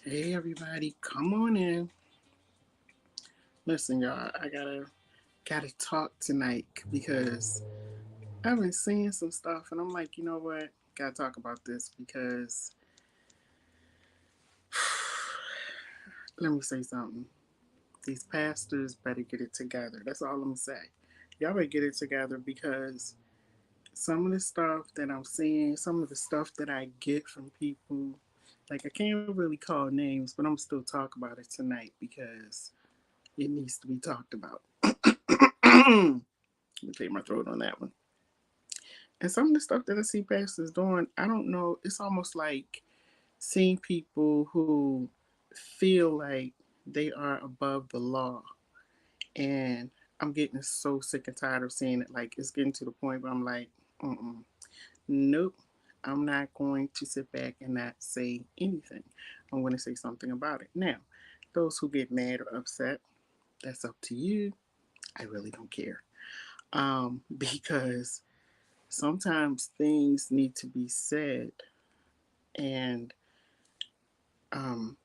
Hey everybody, come on in. Listen, y'all, I gotta talk tonight because I've been seeing some stuff and I'm like, you know what? Gotta talk about this because let me say something. These pastors better get it together. That's all I'm gonna say. Y'all better get it together because some of the stuff that I'm seeing, some of the stuff that I get from people, like I can't really call names, but I'm still talk about it tonight because it needs to be talked about. Let me clear my throat on that one. And some of the stuff that I see pastors doing, I don't know. It's almost like seeing people who feel like they are above the law. And I'm getting so sick and tired of seeing it. Like, it's getting to the point where I'm like, nope, I'm not going to sit back and not say anything. I'm going to say something about it. Now, those who get mad or upset, that's up to you. I really don't care. Because sometimes things need to be said and um,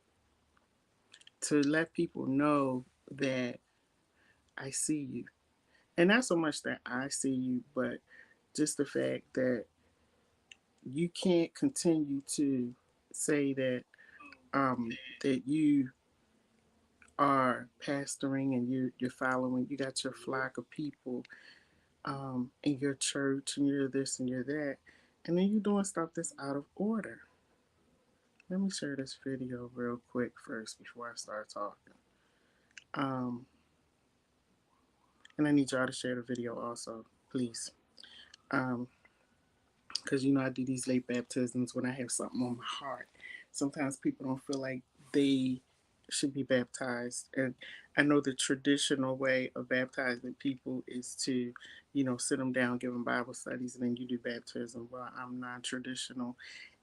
to let people know that I see you. And not so much that I see you, but just the fact that you can't continue to say that you are pastoring and you're following. You got your flock of people in your church, and you're this and you're that, and then you're doing stuff that's out of order. Let me share this video real quick first before I start talking. Um, and I need y'all to share the video also, please. Um, because I do these late baptisms when I have something on my heart. Sometimes people don't feel like they should be baptized, and I know the traditional way of baptizing people is to, sit them down, give them Bible studies, and then you do baptism. Well, I'm non-traditional,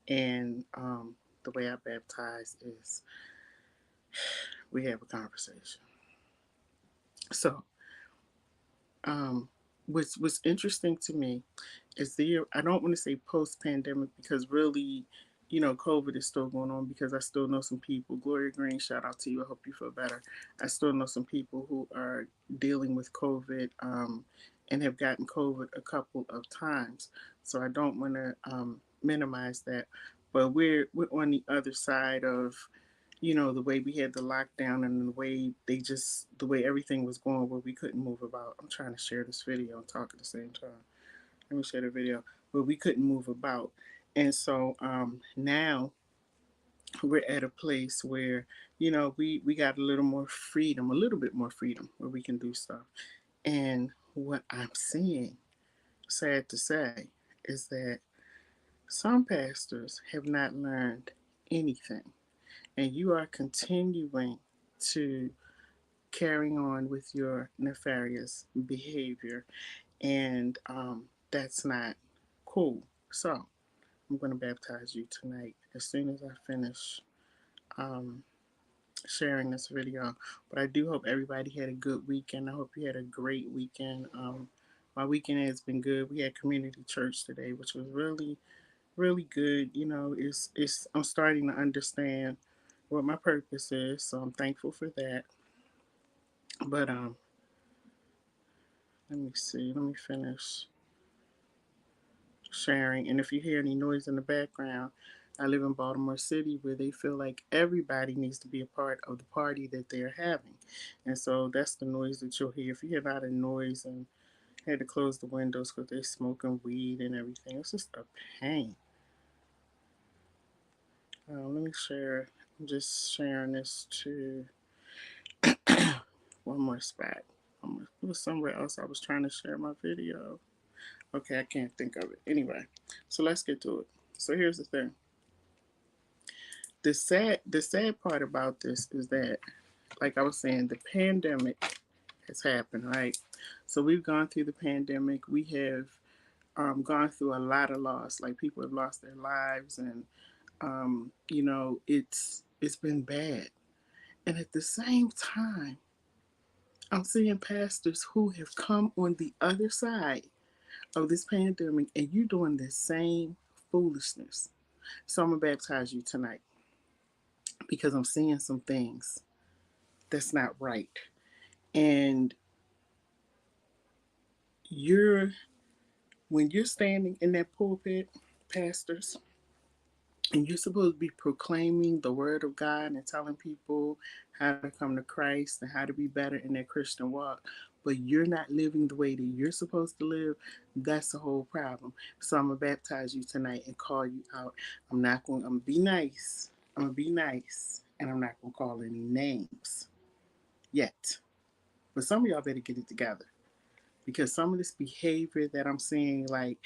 and the way I baptize is we have a conversation. So, um, what's interesting to me is I don't want to say post pandemic because really, COVID is still going on because I still know some people. Gloria Green, shout out to you. I hope you feel better. I still know some people who are dealing with COVID and have gotten COVID a couple of times. So I don't want to minimize that, but we're on the other side of the way we had the lockdown and the way everything was going where we couldn't move about. I'm trying to share this video and talk at the same time. Let me share the video where we couldn't move about. And so now we're at a place where, we got a little bit more freedom where we can do stuff. And what I'm seeing, sad to say, is that some pastors have not learned anything. And you are continuing to carrying on with your nefarious behavior, and that's not cool. So I'm going to baptize you tonight as soon as I finish um, sharing this video. But I do hope everybody had a good weekend. I hope you had a great weekend. My weekend has been good. We had community church today, which was really, really good. It's I'm starting to understand what my purpose is, so I'm thankful for that. But let me see. Let me finish sharing. And if you hear any noise in the background, I live in Baltimore City where they feel like everybody needs to be a part of the party that they're having. And so that's the noise that you'll hear. If you hear a lot of noise and had to close the windows because they're smoking weed and everything, it's just a pain. Let me share. I'm just sharing this to one more spot. It was somewhere else I was trying to share my video. Okay, I can't think of it. Anyway, so let's get to it. So here's the thing. The sad part about this is that, like I was saying, the pandemic has happened, right? So we've gone through the pandemic. We have gone through a lot of loss. Like people have lost their lives, and it's been bad. And at the same time, I'm seeing pastors who have come on the other side of this pandemic, and you doing the same foolishness. So I'm gonna baptize you tonight. because I'm seeing some things that's not right. And you're when you're standing in that pulpit, pastors, and you're supposed to be proclaiming the word of God and telling people how to come to Christ and how to be better in their Christian walk, but you're not living the way that you're supposed to live, that's the whole problem. So I'm gonna baptize you tonight and call you out. I'm gonna be nice. I'm gonna be nice, and I'm not gonna call any names yet. But some of y'all better get it together because some of this behavior that I'm seeing, like,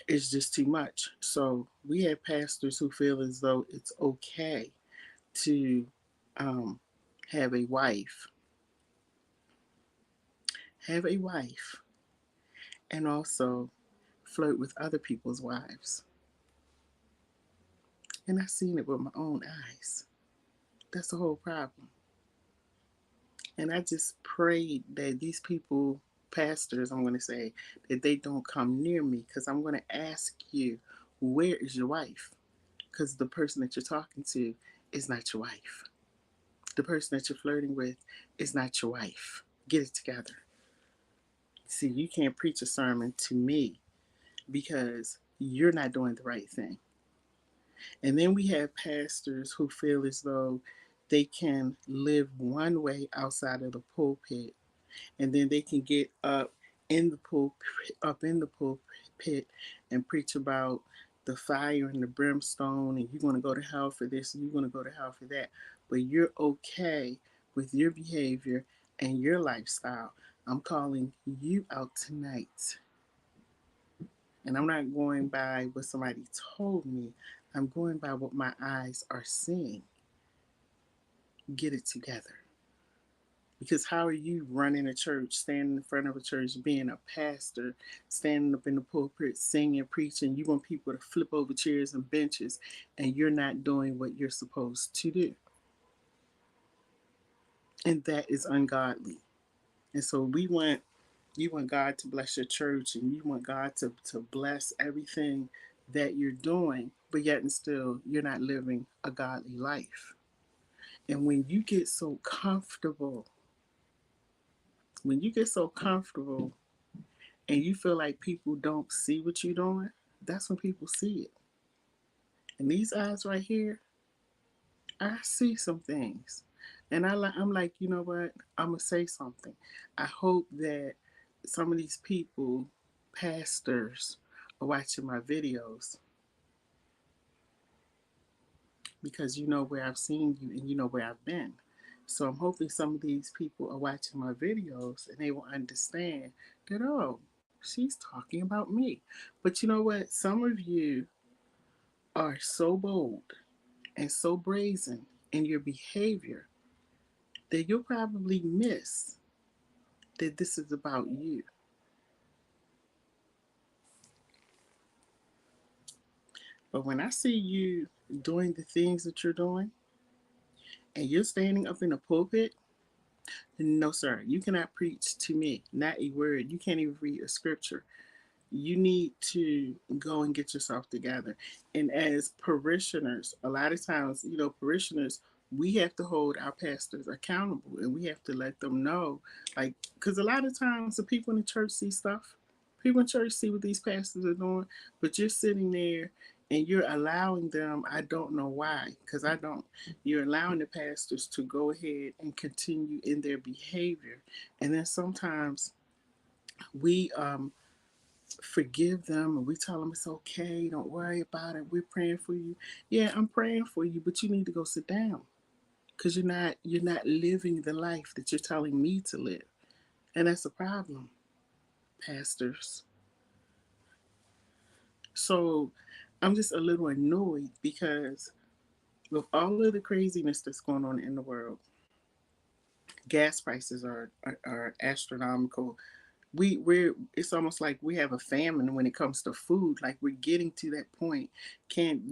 is just too much. So we have pastors who feel as though it's okay to um, have a wife, have a wife, and also flirt with other people's wives. And I've seen it with my own eyes. That's the whole problem. And I just prayed that these people, pastors, I'm going to say, that they don't come near me because I'm going to ask you, where is your wife? Because the person that you're talking to is not your wife. The person that you're flirting with is not your wife. Get it together. See, you can't preach a sermon to me because you're not doing the right thing. And then we have pastors who feel as though they can live one way outside of the pulpit, and then they can get in the pulpit and preach about the fire and the brimstone, and you're going to go to hell for this, and you're going to go to hell for that. But you're okay with your behavior and your lifestyle. I'm calling you out tonight. And I'm not going by what somebody told me. I'm going by what my eyes are seeing. Get it together. Because how are you running a church, standing in front of a church, being a pastor, standing up in the pulpit, singing, preaching? You want people to flip over chairs and benches, and you're not doing what you're supposed to do. And that is ungodly. And so you want God to bless your church, and you want God to bless everything that you're doing, but yet and still you're not living a godly life. And when you get so comfortable and you feel like people don't see what you're doing, that's when people see it. And these eyes right here, I see some things. And I'm like, you know what? I'm going to say something. I hope that some of these people, pastors, are watching my videos because you know where I've seen you and you know where I've been. So I'm hoping some of these people are watching my videos and they will understand that, oh, she's talking about me. But you know what? Some of you are so bold and so brazen in your behavior that you'll probably miss that this is about you. But when I see you doing the things that you're doing and you're standing up in a pulpit, no, sir, you cannot preach to me, not a word. You can't even read a scripture. You need to go and get yourself together. And as parishioners, a lot of times, parishioners, we have to hold our pastors accountable and we have to let them know, like, because a lot of times the people in the church see stuff. People in church see what these pastors are doing, but you're sitting there and you're allowing them, I don't know why, because I don't, you're allowing the pastors to go ahead and continue in their behavior. And then sometimes we forgive them and we tell them it's okay, don't worry about it, we're praying for you. Yeah, I'm praying for you, but you need to go sit down because you're not living the life that you're telling me to live. And that's a problem, pastors. So I'm just a little annoyed because with all of the craziness that's going on in the world, gas prices are astronomical. We're it's almost like we have a famine when it comes to food. Like we're getting to that point. Can't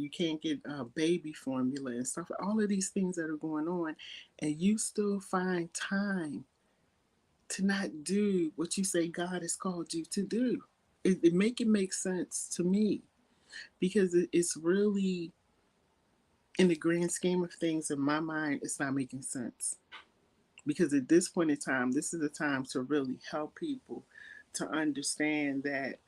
get baby formula and stuff. All of these things that are going on, and you still find time to not do what you say God has called you to do. It make sense to me because it's really in the grand scheme of things, in my mind, it's not making sense. Because at this point in time, this is the time to really help people to understand that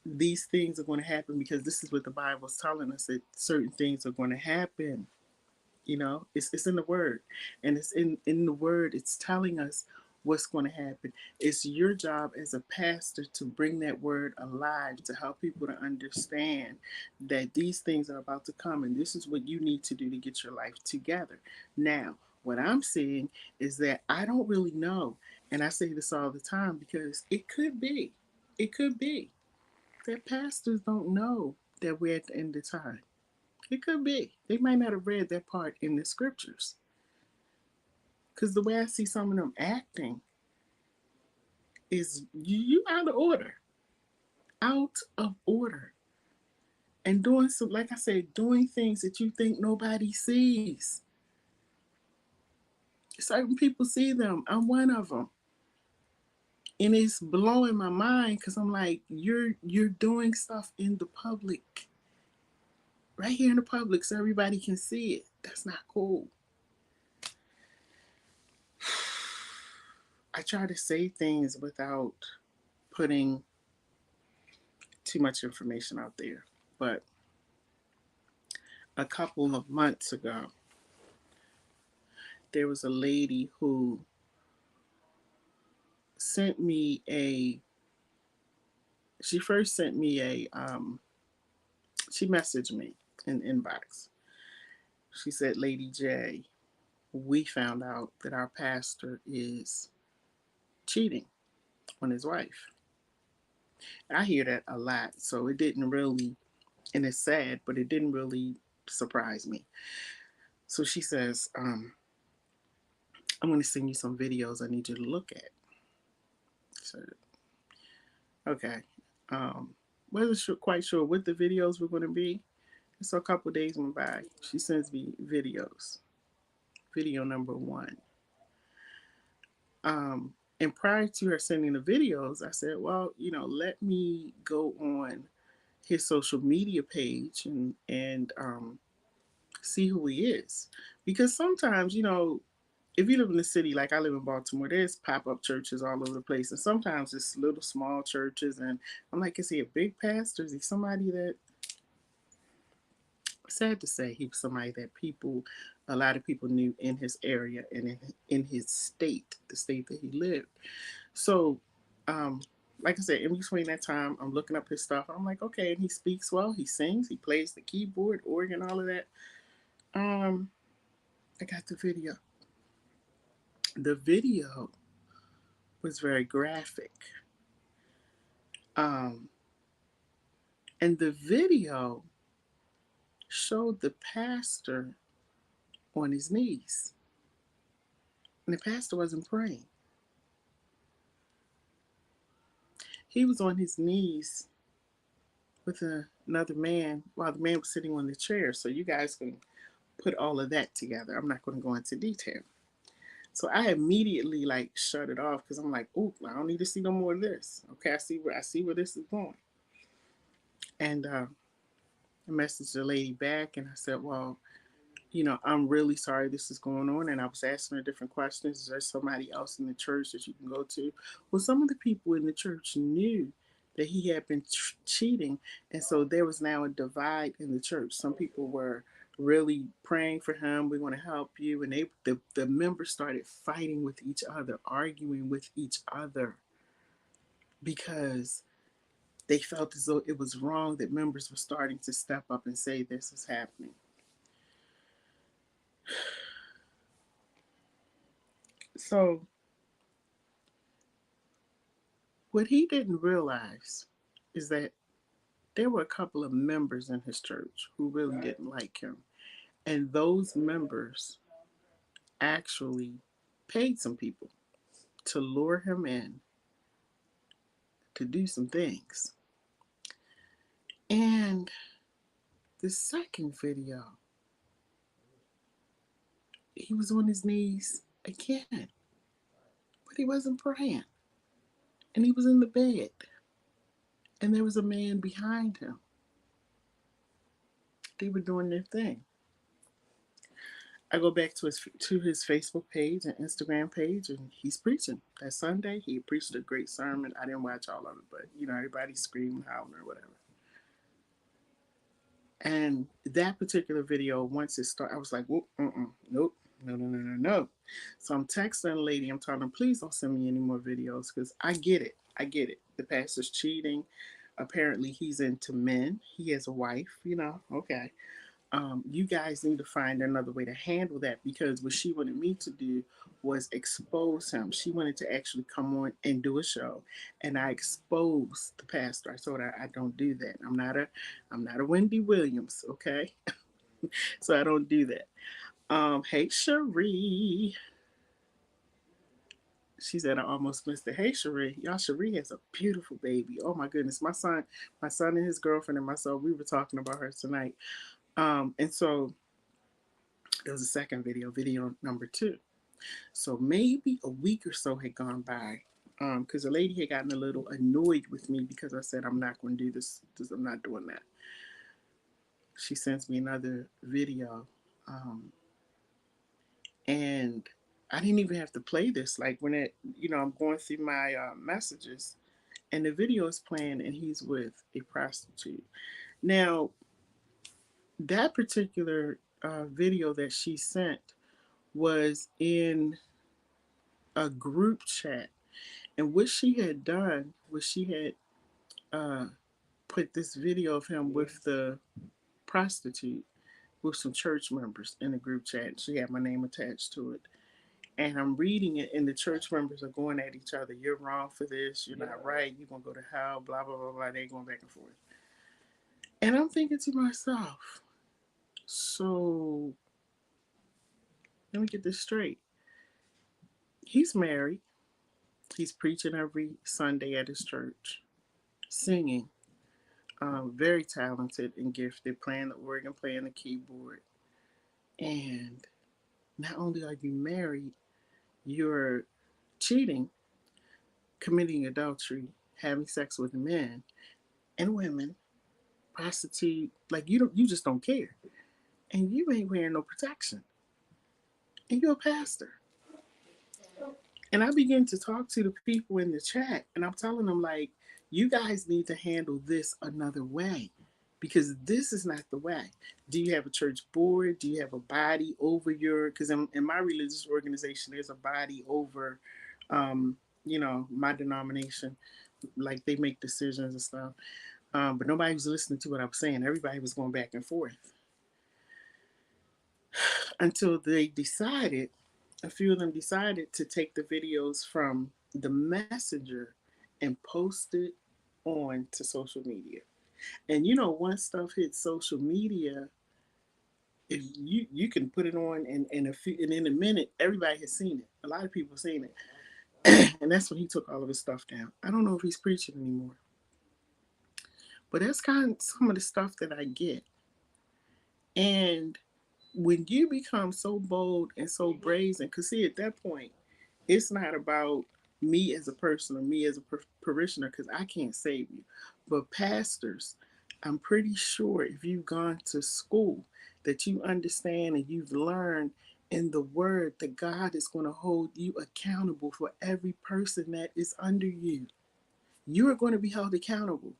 these things are going to happen, because this is what the Bible is telling us, that certain things are going to happen. You know, it's in the word, and it's in the word. It's telling us what's going to happen. It's your job as a pastor to bring that word alive, to help people to understand that these things are about to come, and this is what you need to do to get your life together. Now, what I'm saying is that I don't really know, and I say this all the time, because it could be that pastors don't know that we're at the end of time. It could be. They might not have read that part in the scriptures. Because the way I see some of them acting is you out of order. Out of order. And doing some, like I said, doing things that you think nobody sees. Certain people see them. I'm one of them. And it's blowing my mind, because I'm like, you're doing stuff in the public. Right here in the public, so everybody can see it. That's not cool. I try to say things without putting too much information out there. But a couple of months ago, there was a lady who sent me a, she first sent me she messaged me in inbox. She said, Lady J, we found out that our pastor is cheating on his wife. I hear that a lot, so it didn't really, and it's sad, but it didn't really surprise me. So she says, I'm going to send you some videos I need you to look at. So, okay. Wasn't quite sure what the videos were going to be. So a couple of days went by. She sends me videos. Video number one. And prior to her sending the videos, I said, well, let me go on his social media page and see who he is, because sometimes if you live in the city, like I live in Baltimore, there's pop-up churches all over the place, and sometimes it's little small churches, and I'm like, is he a big pastor? Is he somebody that, sad to say, he was somebody that a lot of people knew in his area and in his state, the state that he lived. So, like I said, in between that time, I'm looking up his stuff, and I'm like, okay, and he speaks well, he sings, he plays the keyboard, organ, all of that. I got the video. The video was very graphic. Um, and the video showed the pastor on his knees. And the pastor wasn't praying. He was on his knees with another man while the man was sitting on the chair. So you guys can put all of that together. I'm not going to go into detail. So I immediately shut it off, because I'm like, "Ooh, I don't need to see no more of this." Okay, I see where this is going. And I messaged the lady back, and I said, "Well, I'm really sorry this is going on." And I was asking her different questions. Is there somebody else in the church that you can go to? Well, some of the people in the church knew that he had been cheating. And so there was now a divide in the church. Some people were really praying for him. We want to help you. And the members started fighting with each other, arguing with each other, because they felt as though it was wrong that members were starting to step up and say this is happening. So what he didn't realize is that there were a couple of members in his church who really didn't like him. And those members actually paid some people to lure him in to do some things. And the second video, he was on his knees again, but he wasn't praying. And he was in the bed. And there was a man behind him. They were doing their thing. I go back to his Facebook page and Instagram page, and he's preaching. That Sunday, he preached a great sermon. I didn't watch all of it, but everybody's screaming, howling, or whatever. And that particular video, once it started, I was like, nope, no, no, no, no, no. So I'm texting a lady. I'm telling her, please don't send me any more videos because I get it. I get it. The pastor's cheating. Apparently, he's into men. He has a wife. Okay. You guys need to find another way to handle that because what she wanted me to do was expose him. She wanted to actually come on and do a show, and I exposed the pastor. I told her I don't do that. I'm not a Wendy Williams, okay? So I don't do that. Hey Cherie. She said I almost missed it. Hey Cherie, y'all, Cherie has a beautiful baby. Oh my goodness, my son and his girlfriend and myself, we were talking about her tonight. And so there was a second video number 2. So maybe a week or so had gone by because the lady had gotten a little annoyed with me because I said I'm not going to do this. I'm not doing that. She sends me another video, and I didn't even have to play this. Like when I'm going through my messages, and the video is playing, and he's with a prostitute. Now, that particular video that she sent was in a group chat. And what she had done was she had put this video of him with the prostitute with some church members in the group chat. She had my name attached to it. And I'm reading it, and the church members are going at each other. You're wrong for this. You're not right. You're going to go to hell, blah, blah, blah, blah. They're going back and forth. And I'm thinking to myself, so let me get this straight. He's married. He's preaching every Sunday at his church, singing. Very talented and gifted, playing the organ, playing the keyboard. And not only are you married, you're cheating, committing adultery, having sex with men and women, prostitute. Like you just don't care, and you ain't wearing no protection, and you're a pastor. And I begin to talk to the people in the chat, and I'm telling them, like, you guys need to handle this another way because this is not the way. Do you have a church board? Do you have a body over your, because in my religious organization, there's a body over, my denomination. Like they make decisions and stuff. But nobody was listening to what I was saying. Everybody was going back and forth until they decided, a few of them decided to take the videos from the messenger and post it on to social media. And once stuff hits social media, if you can put it on and in a minute everybody has seen it. A lot of people have seen it. And that's when he took all of his stuff down. I don't know if he's preaching anymore. But that's kind of some of the stuff that I get. And when you become so bold and so brazen, because see, at that point, it's not about me as a person or me as a parishioner, because I can't save you. But pastors, I'm pretty sure if you've gone to school, that you understand and you've learned in the word that God is going to hold you accountable for every person that is under you. You are going to be held accountable.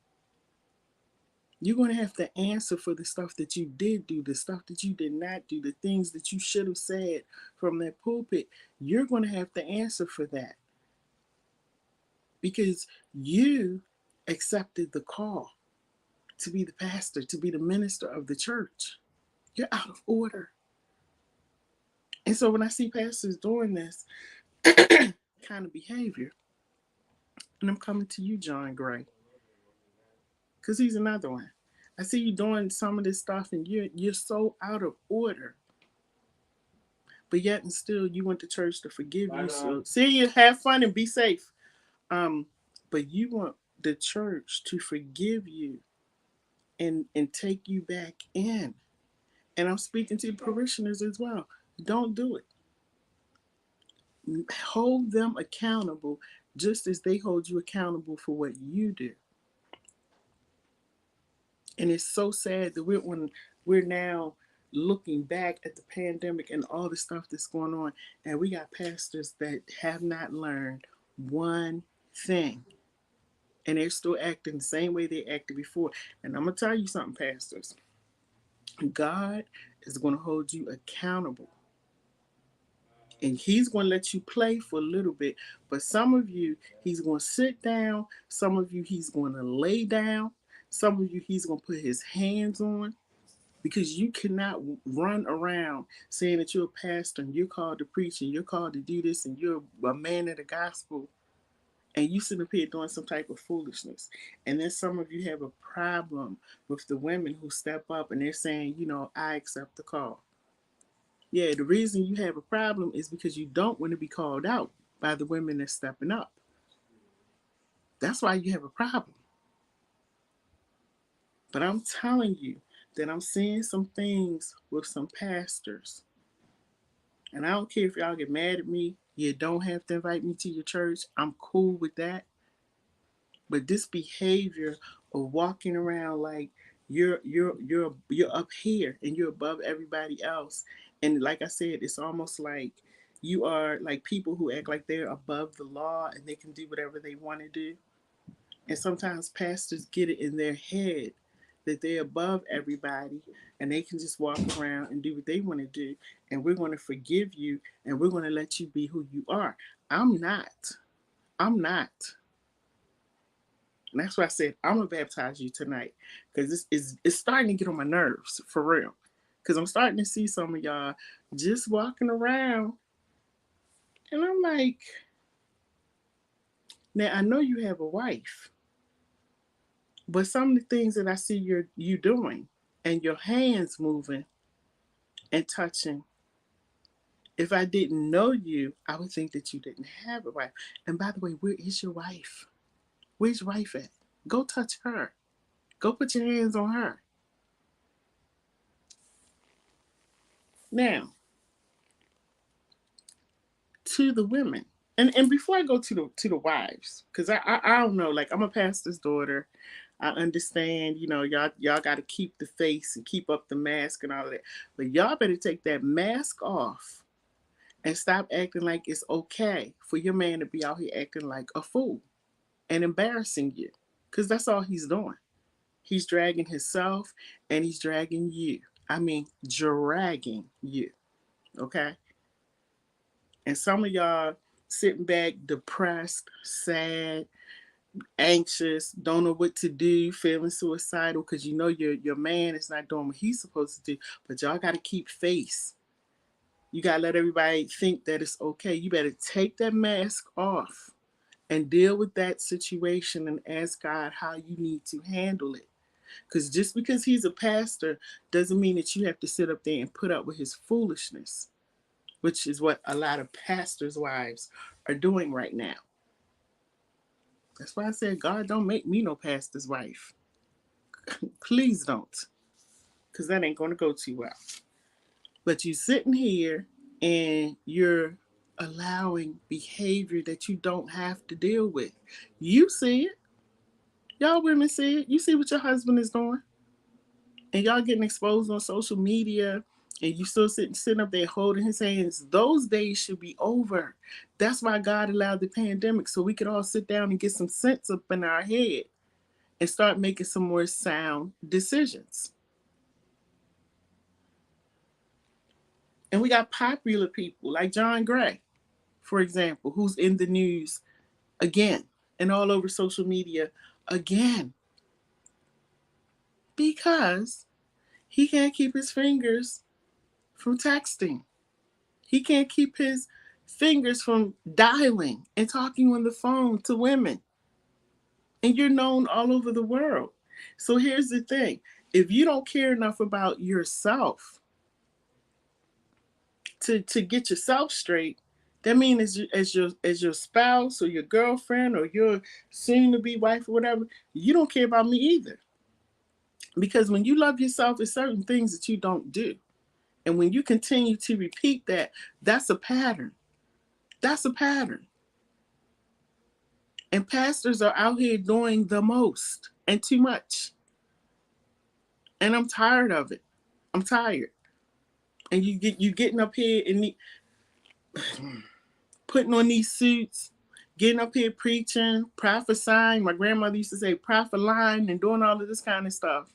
You're going to have to answer for the stuff that you did do, the stuff that you did not do, the things that you should have said from that pulpit. You're going to have to answer for that because you accepted the call to be the pastor, to be the minister of the church. You're out of order. And so when I see pastors doing this kind of behavior, and I'm coming to you, John Gray, because he's another one. I see you doing some of this stuff and you're so out of order. But yet and still you went to church to forgive you. So see you, have fun and be safe. But you want the church to forgive you and take you back in. And I'm speaking to the parishioners as well. Don't do it. Hold them accountable just as they hold you accountable for what you do. And it's so sad that we're on We're now looking back at the pandemic and all the stuff that's going on, and we got pastors that have not learned one thing, and they're still acting the same way they acted before. And I'm gonna tell you something, pastors. God is going to hold you accountable, and He's going to let you play for a little bit. But some of you, He's going to sit down. Some of you, He's going to lay down. Some of you, He's going to put His hands on, because you cannot run around saying that you're a pastor and you're called to preach and you're called to do this and you're a man of the gospel, and you sit up here doing some type of foolishness. And then some of you have a problem with the women who step up and they're saying, I accept the call. Yeah, the reason you have a problem is because you don't want to be called out by the women that's stepping up. That's why you have a problem. But I'm telling you that I'm seeing some things with some pastors. And I don't care if y'all get mad at me. You don't have to invite me to your church. I'm cool with that. But this behavior of walking around like you're up here and you're above everybody else. And like I said, it's almost like you are like people who act like they're above the law and they can do whatever they want to do. And sometimes pastors get it in their head that they're above everybody and they can just walk around and do what they want to do. And we're going to forgive you and we're going to let you be who you are. I'm not. I'm not. And that's why I said I'm gonna baptize you tonight, because it's starting to get on my nerves for real. Because I'm starting to see some of y'all just walking around, and I'm like, now I know you have a wife, but some of the things that I see you doing and your hands moving and touching, if I didn't know you, I would think that you didn't have a wife. And by the way, where is your wife? Where's your wife at? Go touch her. Go put your hands on her. Now, to the women. And before I go to the wives, because I don't know, like I'm a pastor's daughter. I understand, y'all got to keep the face and keep up the mask and all of that. But y'all better take that mask off and stop acting like it's okay for your man to be out here acting like a fool and embarrassing you. Because that's all he's doing. He's dragging himself and he's dragging you. I mean, dragging you. Okay? And some of y'all sitting back depressed, sad, anxious, don't know what to do, feeling suicidal because you know your man is not doing what he's supposed to do. But y'all got to keep face. You got to let everybody think that it's okay. You better take that mask off and deal with that situation and ask God how you need to handle it. Because just because he's a pastor doesn't mean that you have to sit up there and put up with his foolishness, which is what a lot of pastors' wives are doing right now. That's why I said, God, don't make me no pastor's wife. Please don't, because that ain't going to go too well. But you sitting here and you're allowing behavior that you don't have to deal with. You see it. Y'all women see it. You see what your husband is doing. And y'all getting exposed on social media and you still sitting up there holding his hands. Those days should be over. That's why God allowed the pandemic, so we could all sit down and get some sense up in our head and start making some more sound decisions. And we got popular people like John Gray, for example, who's in the news again and all over social media again because he can't keep his fingers from texting. He can't keep his fingers from dialing and talking on the phone to women. And you're known all over the world. So here's the thing. If you don't care enough about yourself to get yourself straight, that means as your spouse or your girlfriend or your soon to be wife or whatever, you don't care about me either. Because when you love yourself, there's certain things that you don't do. And when you continue to repeat that, that's a pattern. That's a pattern. And pastors are out here doing the most and too much. And I'm tired of it. I'm tired. And you getting up here and putting on these suits, getting up here preaching, prophesying. My grandmother used to say prophet line and doing all of this kind of stuff.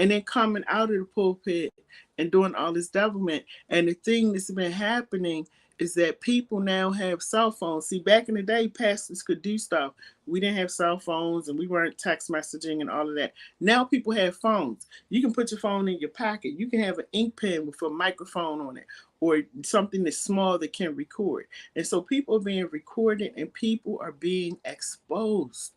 And then coming out of the pulpit and doing all this devilment. And the thing that's been happening is that people now have cell phones. See, back in the day, pastors could do stuff. We didn't have cell phones and we weren't text messaging and all of that. Now people have phones. You can put your phone in your pocket. You can have an ink pen with a microphone on it or something that's small that can record. And so people are being recorded and people are being exposed.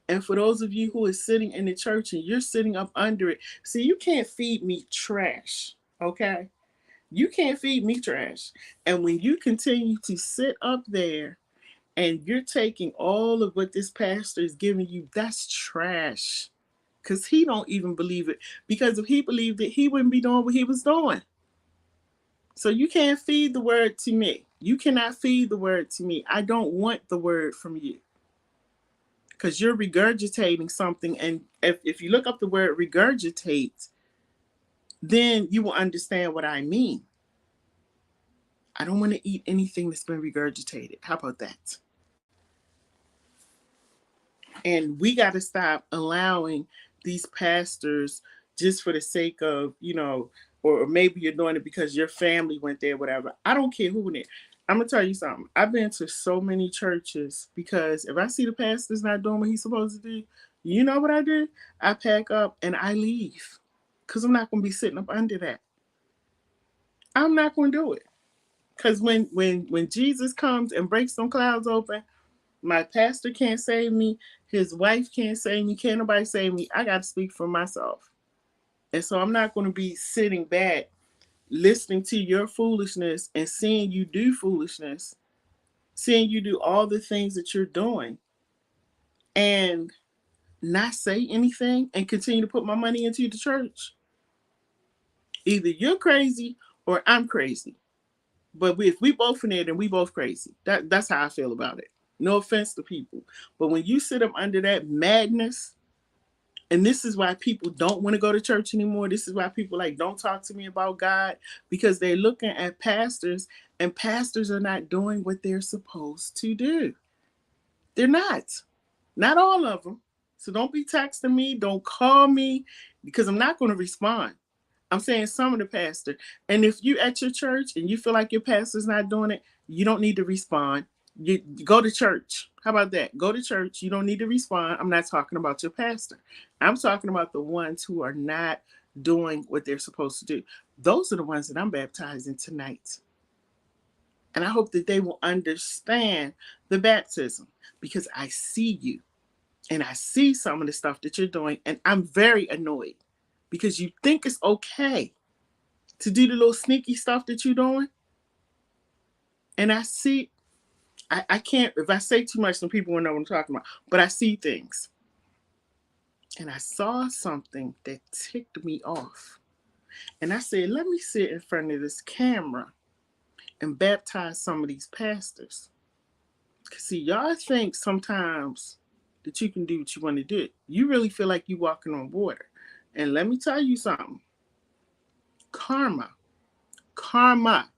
And for those of you who are sitting in the church and you're sitting up under it, see, you can't feed me trash, okay? You can't feed me trash. And when you continue to sit up there and you're taking all of what this pastor is giving you, that's trash. Because he don't even believe it. Because if he believed it, he wouldn't be doing what he was doing. So you can't feed the word to me. You cannot feed the word to me. I don't want the word from you. Because you're regurgitating something. And if you look up the word regurgitate, then you will understand what I mean. I don't want to eat anything that's been regurgitated. How about that? And we got to stop allowing these pastors just for the sake of, or maybe you're doing it because your family went there, whatever. I don't care who went there. I'm going to tell you something. I've been to so many churches because if I see the pastor's not doing what he's supposed to do, you know what I do? I pack up and I leave because I'm not going to be sitting up under that. I'm not going to do it. Because when Jesus comes and breaks some clouds open, my pastor can't save me. His wife can't save me. Can't nobody save me. I got to speak for myself. And so I'm not going to be sitting back listening to your foolishness and seeing you do foolishness, seeing you do all the things that you're doing and not say anything and continue to put my money into the church. Either you're crazy or I'm crazy. But if we both in there, then we both crazy. That's how I feel about it. No offense to people. But when you sit up under that madness, and this is why people don't want to go to church anymore. This is why people don't talk to me about God, because they're looking at pastors and pastors are not doing what they're supposed to do. They're not. Not all of them. So don't be texting me. Don't call me because I'm not going to respond. I'm saying some of the pastor. And if you at your church and you feel like your pastor's not doing it, you don't need to respond. You go to church. How about that? Go to church. You don't need to respond. I'm not talking about your pastor. I'm talking about the ones who are not doing what they're supposed to do. Those are the ones that I'm baptizing tonight. And I hope that they will understand the baptism because I see you and I see some of the stuff that you're doing. And I'm very annoyed because you think it's okay to do the little sneaky stuff that you're doing. And I see, I can't, if I say too much, some people will know what I'm talking about, but I see things. And I saw something that ticked me off. And I said, let me sit in front of this camera and baptize some of these pastors. Because see, y'all think sometimes that you can do what you want to do. You really feel like you're walking on water. And let me tell you something. Karma, Karma.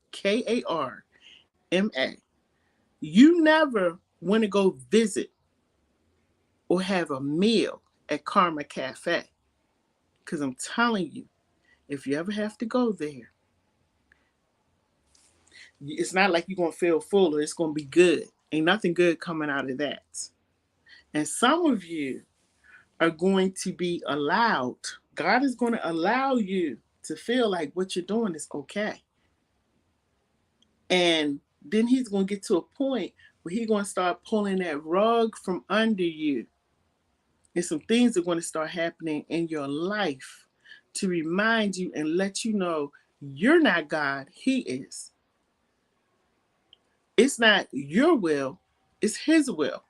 You never want to go visit or have a meal at Karma Cafe. Because I'm telling you, if you ever have to go there, it's not like you're going to feel full or it's going to be good. Ain't nothing good coming out of that. And some of you are going to be allowed, God is going to allow you to feel like what you're doing is okay. And then he's going to get to a point where he's going to start pulling that rug from under you. And some things are going to start happening in your life to remind you and let you know you're not God, he is. It's not your will, it's his will.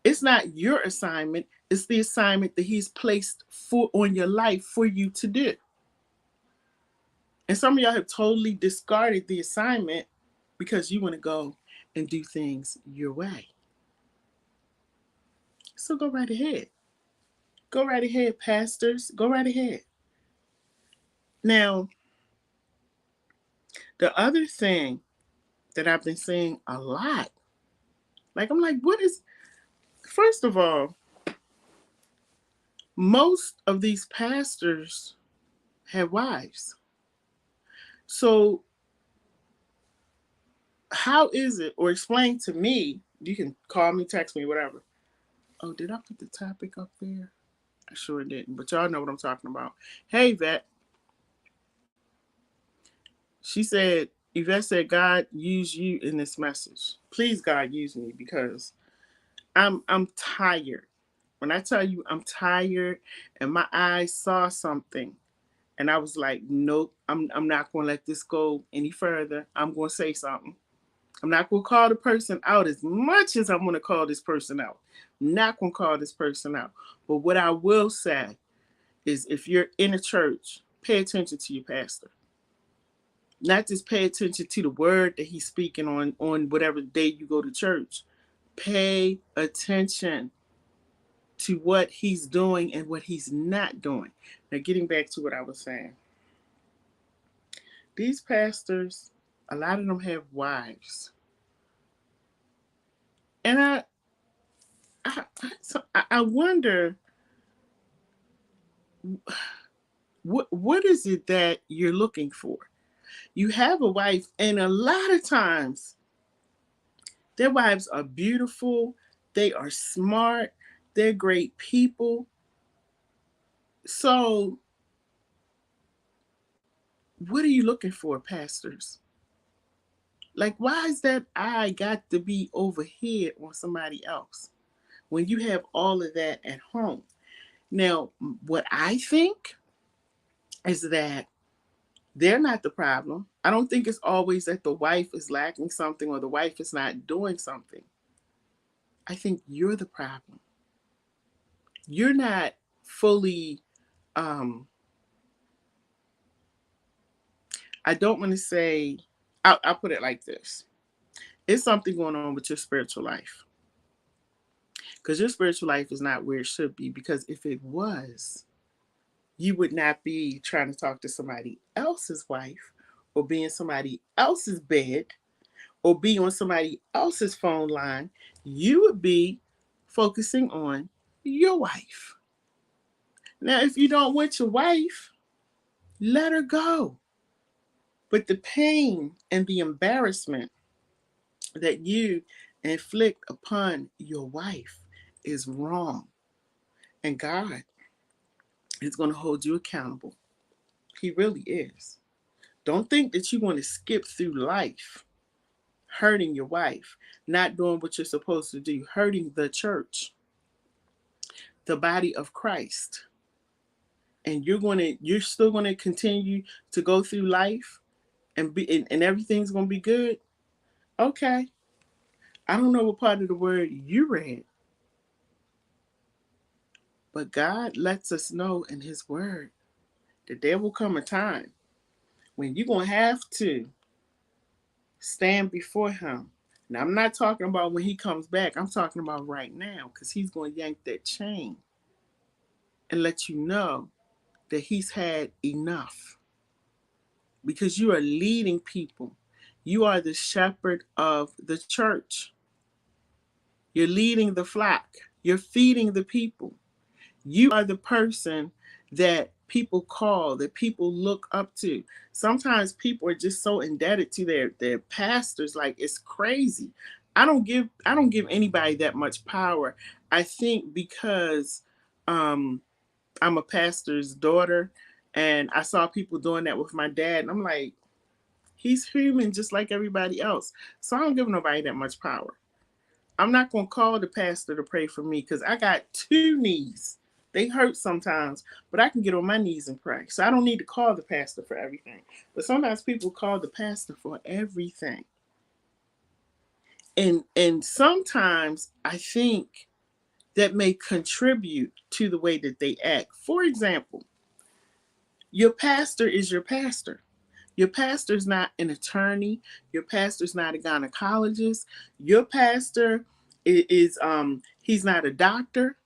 It's not your assignment, it's the assignment that he's placed on your life for you to do. And some of y'all have totally discarded the assignment because you want to go and do things your way. So go right ahead. Go right ahead, pastors. Go right ahead. Now, the other thing that I've been seeing a lot, like I'm like, what is, first of all, most of these pastors have wives. So how is it, or explain to me, you can call me, text me, whatever. Oh, did I put the topic up there? I sure didn't, but y'all know what I'm talking about. Hey, Vet. She said, Yvette said, God use you in this message. Please, God, use me because I'm tired. When I tell you I'm tired and my eyes saw something and I was like, nope, I'm not gonna let this go any further. I'm gonna say something. I'm not gonna call the person out as much as I'm gonna call this person out. I'm not gonna call this person out. But what I will say is if you're in a church, pay attention to your pastor. Not just pay attention to the word that he's speaking on whatever day you go to church. Pay attention to what he's doing and what he's not doing. Now, getting back to what I was saying, these pastors, a lot of them have wives, and I wonder what is it that you're looking for. You have a wife, and a lot of times their wives are beautiful, they are smart, they're great people. So, what are you looking for, pastors? Like, why is that I got to be over here on somebody else when you have all of that at home? Now, what I think is that they're not the problem. I don't think it's always that the wife is lacking something or the wife is not doing something. I think you're the problem. You're not fully, um, I don't want to say, I'll put it like this. It's something going on with your spiritual life because your spiritual life is not where it should be. Because if it was, you would not be trying to talk to somebody else's wife or be in somebody else's bed or be on somebody else's phone line. You would be focusing on your wife. Now, if you don't want your wife, let her go. But the pain and the embarrassment that you inflict upon your wife is wrong. And God is going to hold you accountable. He really is. Don't think that you want to skip through life hurting your wife, not doing what you're supposed to do, hurting the church, the body of Christ. And you're still gonna continue to go through life and everything's gonna be good. Okay. I don't know what part of the word you read, but God lets us know in his word that there will come a time when you're gonna have to stand before him. Now, I'm not talking about when he comes back. I'm talking about right now because he's going to yank that chain and let you know that he's had enough because you are leading people. You are the shepherd of the church. You're leading the flock. You're feeding the people. You are the person that people call, that people look up to. Sometimes people are just so indebted to their pastors, like it's crazy. I don't give anybody that much power. I think because um, I'm a pastor's daughter, and I saw people doing that with my dad, and I'm like, he's human just like everybody else. So I don't give nobody that much power. I'm not going to call the pastor to pray for me because I got two knees. They hurt sometimes, but I can get on my knees and pray. So I don't need to call the pastor for everything. But sometimes people call the pastor for everything. And sometimes I think that may contribute to the way that they act. For example, your pastor is your pastor. Your pastor's not an attorney. Your pastor's not a gynecologist. Your pastor is he's not a doctor.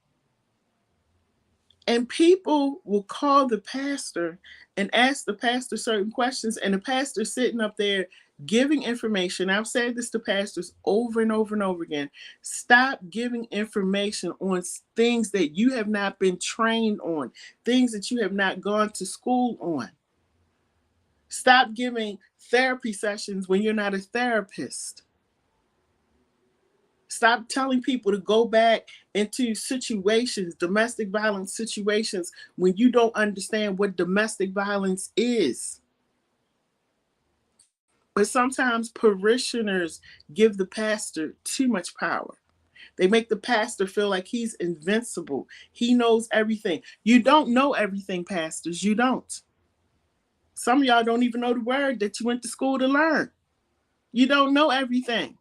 And people will call the pastor and ask the pastor certain questions, and the pastor sitting up there giving information. I've said this to pastors over and over and over again. Stop giving information on things that you have not been trained on, things that you have not gone to school on. Stop giving therapy sessions when you're not a therapist. Stop telling people to go back into situations, domestic violence situations, when you don't understand what domestic violence is. But sometimes parishioners give the pastor too much power. They make the pastor feel like he's invincible. He knows everything. You don't know everything, pastors. You don't. Some of y'all don't even know the word that you went to school to learn. You don't know everything.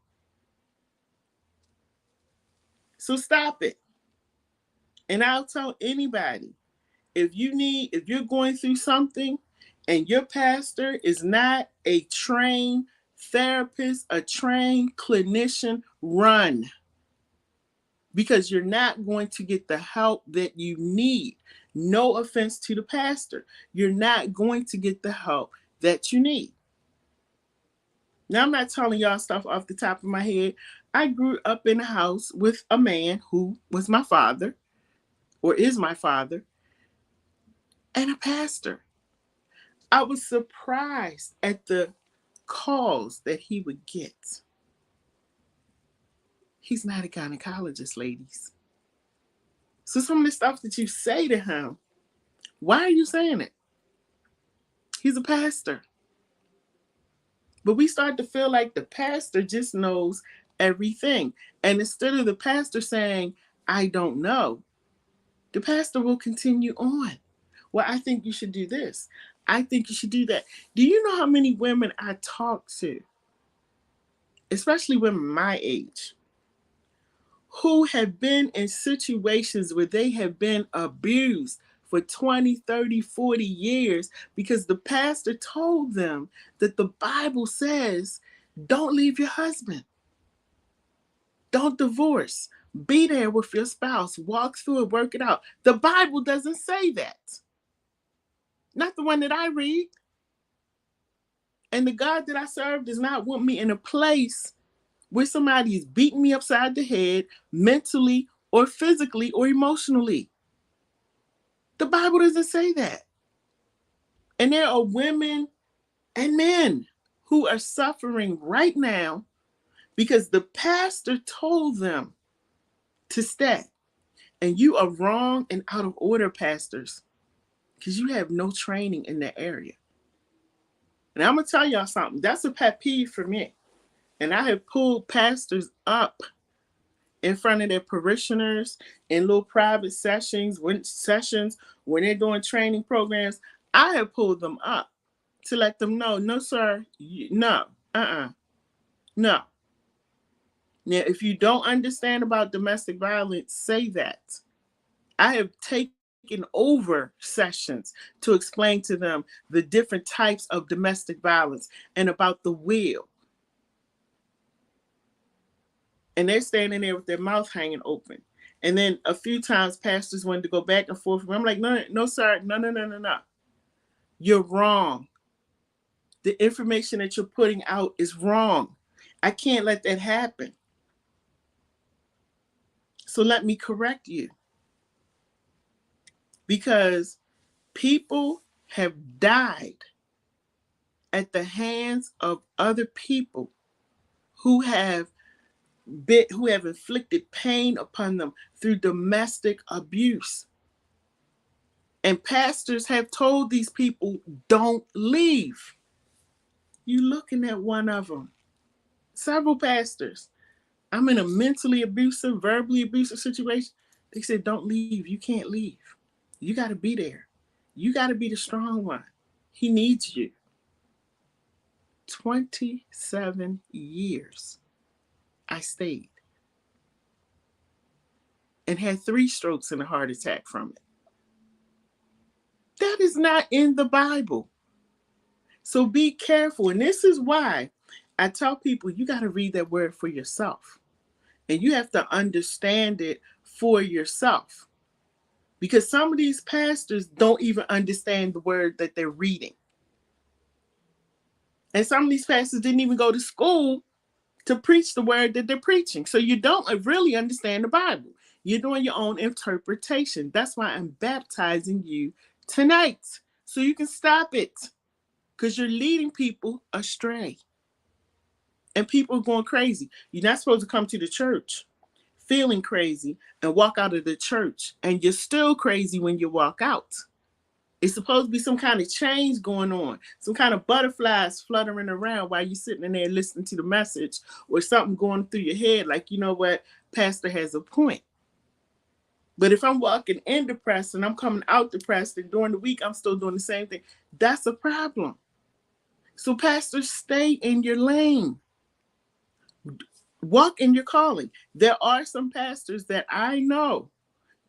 So stop it. And I'll tell anybody, if you're going through something and your pastor is not a trained therapist, a trained clinician, run. Because you're not going to get the help that you need. No offense to the pastor. You're not going to get the help that you need. Now, I'm not telling y'all stuff off the top of my head. I grew up in a house with a man who was my father, or is my father, and a pastor. I was surprised at the calls that he would get. He's not a gynecologist, ladies. So some of the stuff that you say to him, why are you saying it? He's a pastor. But we start to feel like the pastor just knows everything. And instead of the pastor saying, I don't know, the pastor will continue on. Well, I think you should do this. I think you should do that. Do you know how many women I talk to, especially women my age, who have been in situations where they have been abused for 20, 30, 40 years because the pastor told them that the Bible says, don't leave your husband. Don't divorce. Be there with your spouse. Walk through it, work it out. The Bible doesn't say that. Not the one that I read. And the God that I serve does not want me in a place where somebody is beating me upside the head mentally or physically or emotionally. The Bible doesn't say that. And there are women and men who are suffering right now because the pastor told them to stay. And you are wrong and out of order, pastors, because you have no training in that area. And I'm going to tell y'all something. That's a pet peeve for me. And I have pulled pastors up in front of their parishioners in little private sessions when they're doing training programs. I have pulled them up to let them know, no, sir, no, no. Now, if you don't understand about domestic violence, say that. I have taken over sessions to explain to them the different types of domestic violence and about the will. And they're standing there with their mouth hanging open. And then a few times pastors wanted to go back and forth. I'm like, no, no, sir, no. You're wrong. The information that you're putting out is wrong. I can't let that happen. So let me correct you. Because people have died at the hands of other people who have inflicted pain upon them through domestic abuse. And pastors have told these people, don't leave. You looking at one of them. Several pastors. I'm in a mentally abusive, verbally abusive situation. They said, don't leave. You can't leave. You got to be there. You got to be the strong one. He needs you. 27 years I stayed and had 3 strokes and a heart attack from it. That is not in the Bible. So be careful. And this is why I tell people you got to read that word for yourself. And you have to understand it for yourself. Because some of these pastors don't even understand the word that they're reading. And some of these pastors didn't even go to school to preach the word that they're preaching. So you don't really understand the Bible. You're doing your own interpretation. That's why I'm baptizing you tonight. So you can stop it. Because you're leading people astray. And people are going crazy. You're not supposed to come to the church feeling crazy and walk out of the church. And you're still crazy when you walk out. It's supposed to be some kind of change going on, some kind of butterflies fluttering around while you're sitting in there listening to the message, or something going through your head like, you know what, Pastor has a point. But if I'm walking in depressed and I'm coming out depressed and during the week I'm still doing the same thing, that's a problem. So pastors, stay in your lane. Walk in your calling. There are some pastors that I know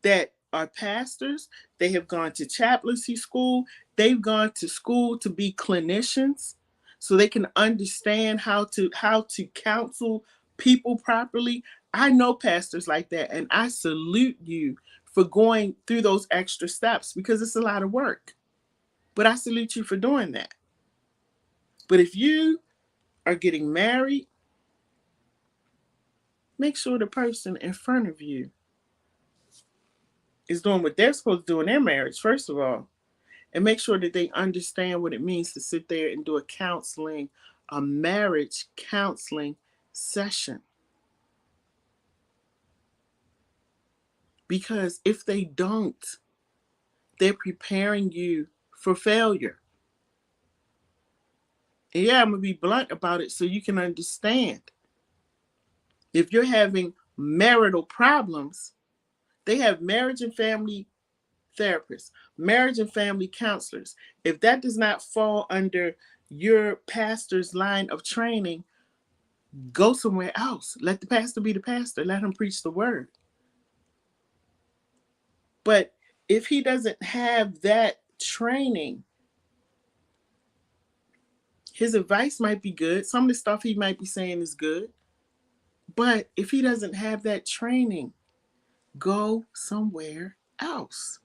that are pastors. They have gone to chaplaincy school. They've gone to school to be clinicians so they can understand how to counsel people properly. I know pastors like that, and I salute you for going through those extra steps because it's a lot of work. But I salute you for doing that. But if you are getting married, make sure the person in front of you is doing what they're supposed to do in their marriage, first of all, and make sure that they understand what it means to sit there and do a marriage counseling session. Because if they don't, they're preparing you for failure. And yeah, I'm going to be blunt about it so you can understand. If you're having marital problems, they have marriage and family therapists, marriage and family counselors. If that does not fall under your pastor's line of training, go somewhere else. Let the pastor be the pastor. Let him preach the word. But if he doesn't have that training, his advice might be good. Some of the stuff he might be saying is good. But if he doesn't have that training, go somewhere else.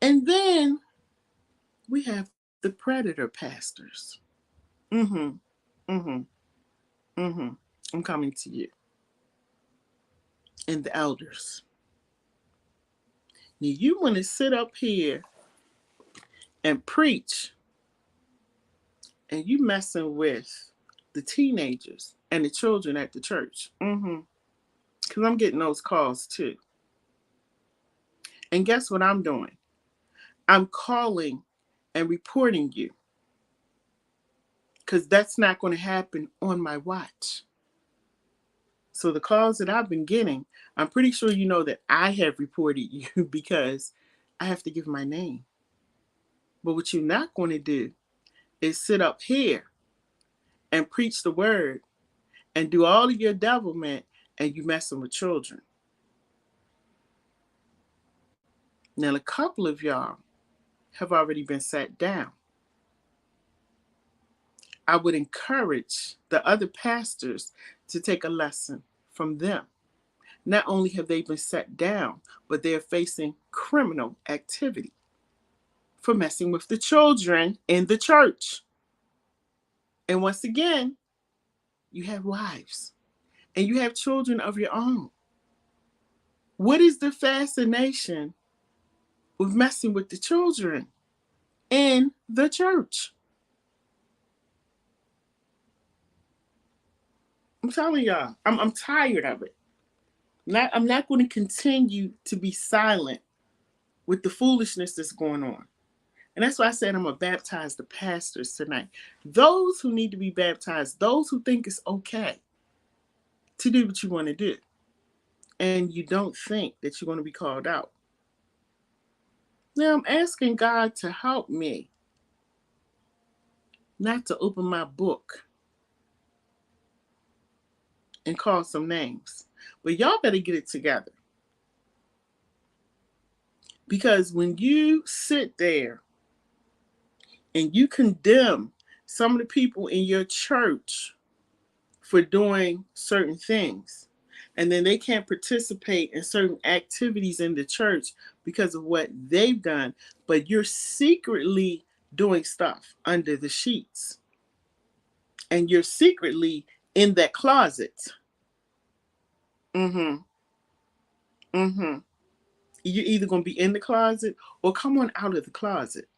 And then we have the predator pastors. Mm-hmm. Mm-hmm. Mm-hmm. I'm coming to you. And the elders. Now you want to sit up here and preach, and you messing with the teenagers and the children at the church. Mm-hmm. Because I'm getting those calls too. And guess what I'm doing? I'm calling and reporting you. Because that's not going to happen on my watch. So the calls that I've been getting, I'm pretty sure you know that I have reported you because I have to give my name. But what you're not going to do is sit up here and preach the word and do all of your devilment and you messing with children. Now, a couple of y'all have already been sat down. I would encourage the other pastors to take a lesson from them. Not only have they been sat down, but they're facing criminal activity for messing with the children in the church. And once again, you have wives and you have children of your own. What is the fascination with messing with the children in the church? I'm telling y'all, I'm tired of it. I'm not going to continue to be silent with the foolishness that's going on. And that's why I said I'm going to baptize the pastors tonight. Those who need to be baptized, those who think it's okay to do what you want to do, and you don't think that you're going to be called out. Now I'm asking God to help me not to open my book and call some names. But y'all better get it together. Because when you sit there and you condemn some of the people in your church for doing certain things, And then they can't participate in certain activities in the church because of what they've done. But you're secretly doing stuff under the sheets. And you're secretly in that closet. Mm-hmm. Mm-hmm. You're either going to be in the closet or come on out of the closet.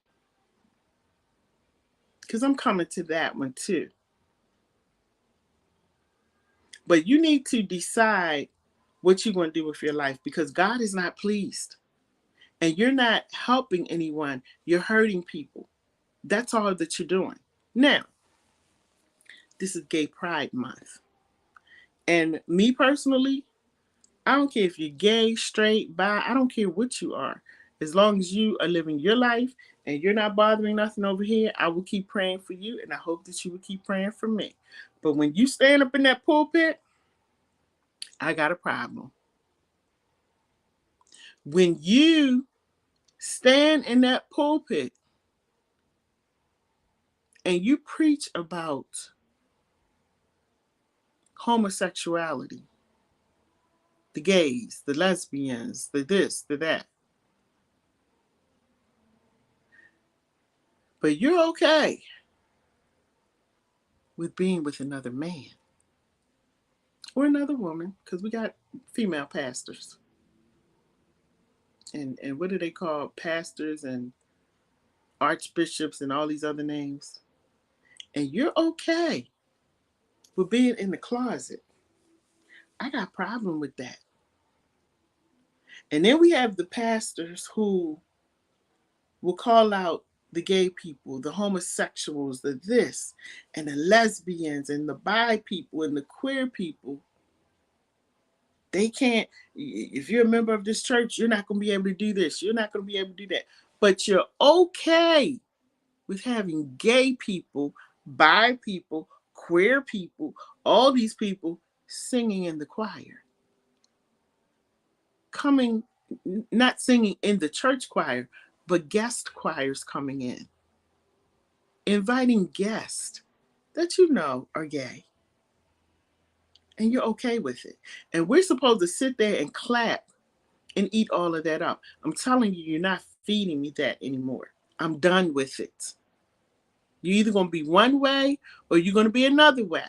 Because I'm coming to that one too. But you need to decide what you're going to do with your life, because God is not pleased. And you're not helping anyone. You're hurting people. That's all that you're doing. Now, this is Gay Pride Month. And me personally, I don't care if you're gay, straight, bi, I don't care what you are. As long as you are living your life and you're not bothering nothing over here, I will keep praying for you, and I hope that you will keep praying for me. But when you stand up in that pulpit, I got a problem. When you stand in that pulpit and you preach about homosexuality, the gays, the lesbians, the this, the that, but you're okay with being with another man or another woman, because we got female pastors. And what do they call pastors and archbishops and all these other names? And you're okay with being in the closet. I got a problem with that. And then we have the pastors who will call out the gay people, the homosexuals, the this, and the lesbians, and the bi people, and the queer people. They can't, if you're a member of this church, you're not going to be able to do this. You're not going to be able to do that. But you're okay with having gay people, bi people, queer people, all these people singing in the choir. Coming, not singing in the church choir, but guest choirs coming in. Inviting guests that you know are gay. And you're okay with it. And we're supposed to sit there and clap and eat all of that up. I'm telling you, you're not feeding me that anymore. I'm done with it. You're either going to be one way or you're going to be another way.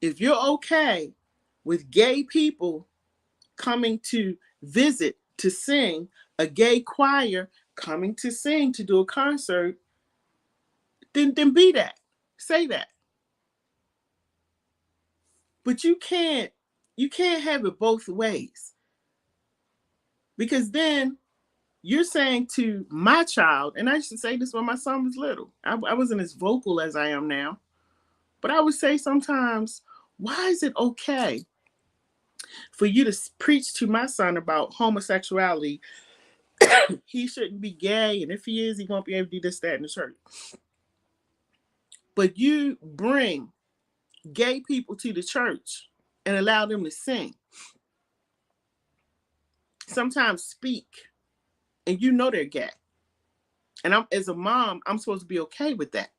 If you're okay with gay people coming to visit, to sing, a gay choir coming to sing, to do a concert, then be that. Say that. But you can't have it both ways. Because then you're saying to my child, and I used to say this when my son was little. I wasn't as vocal as I am now, but I would say sometimes, why is it okay for you to preach to my son about homosexuality? He shouldn't be gay, and if he is, he won't be able to do this, that, in the church. But you bring gay people to the church and allow them to sing. Sometimes speak, and you know they're gay. And as a mom, I'm supposed to be okay with that.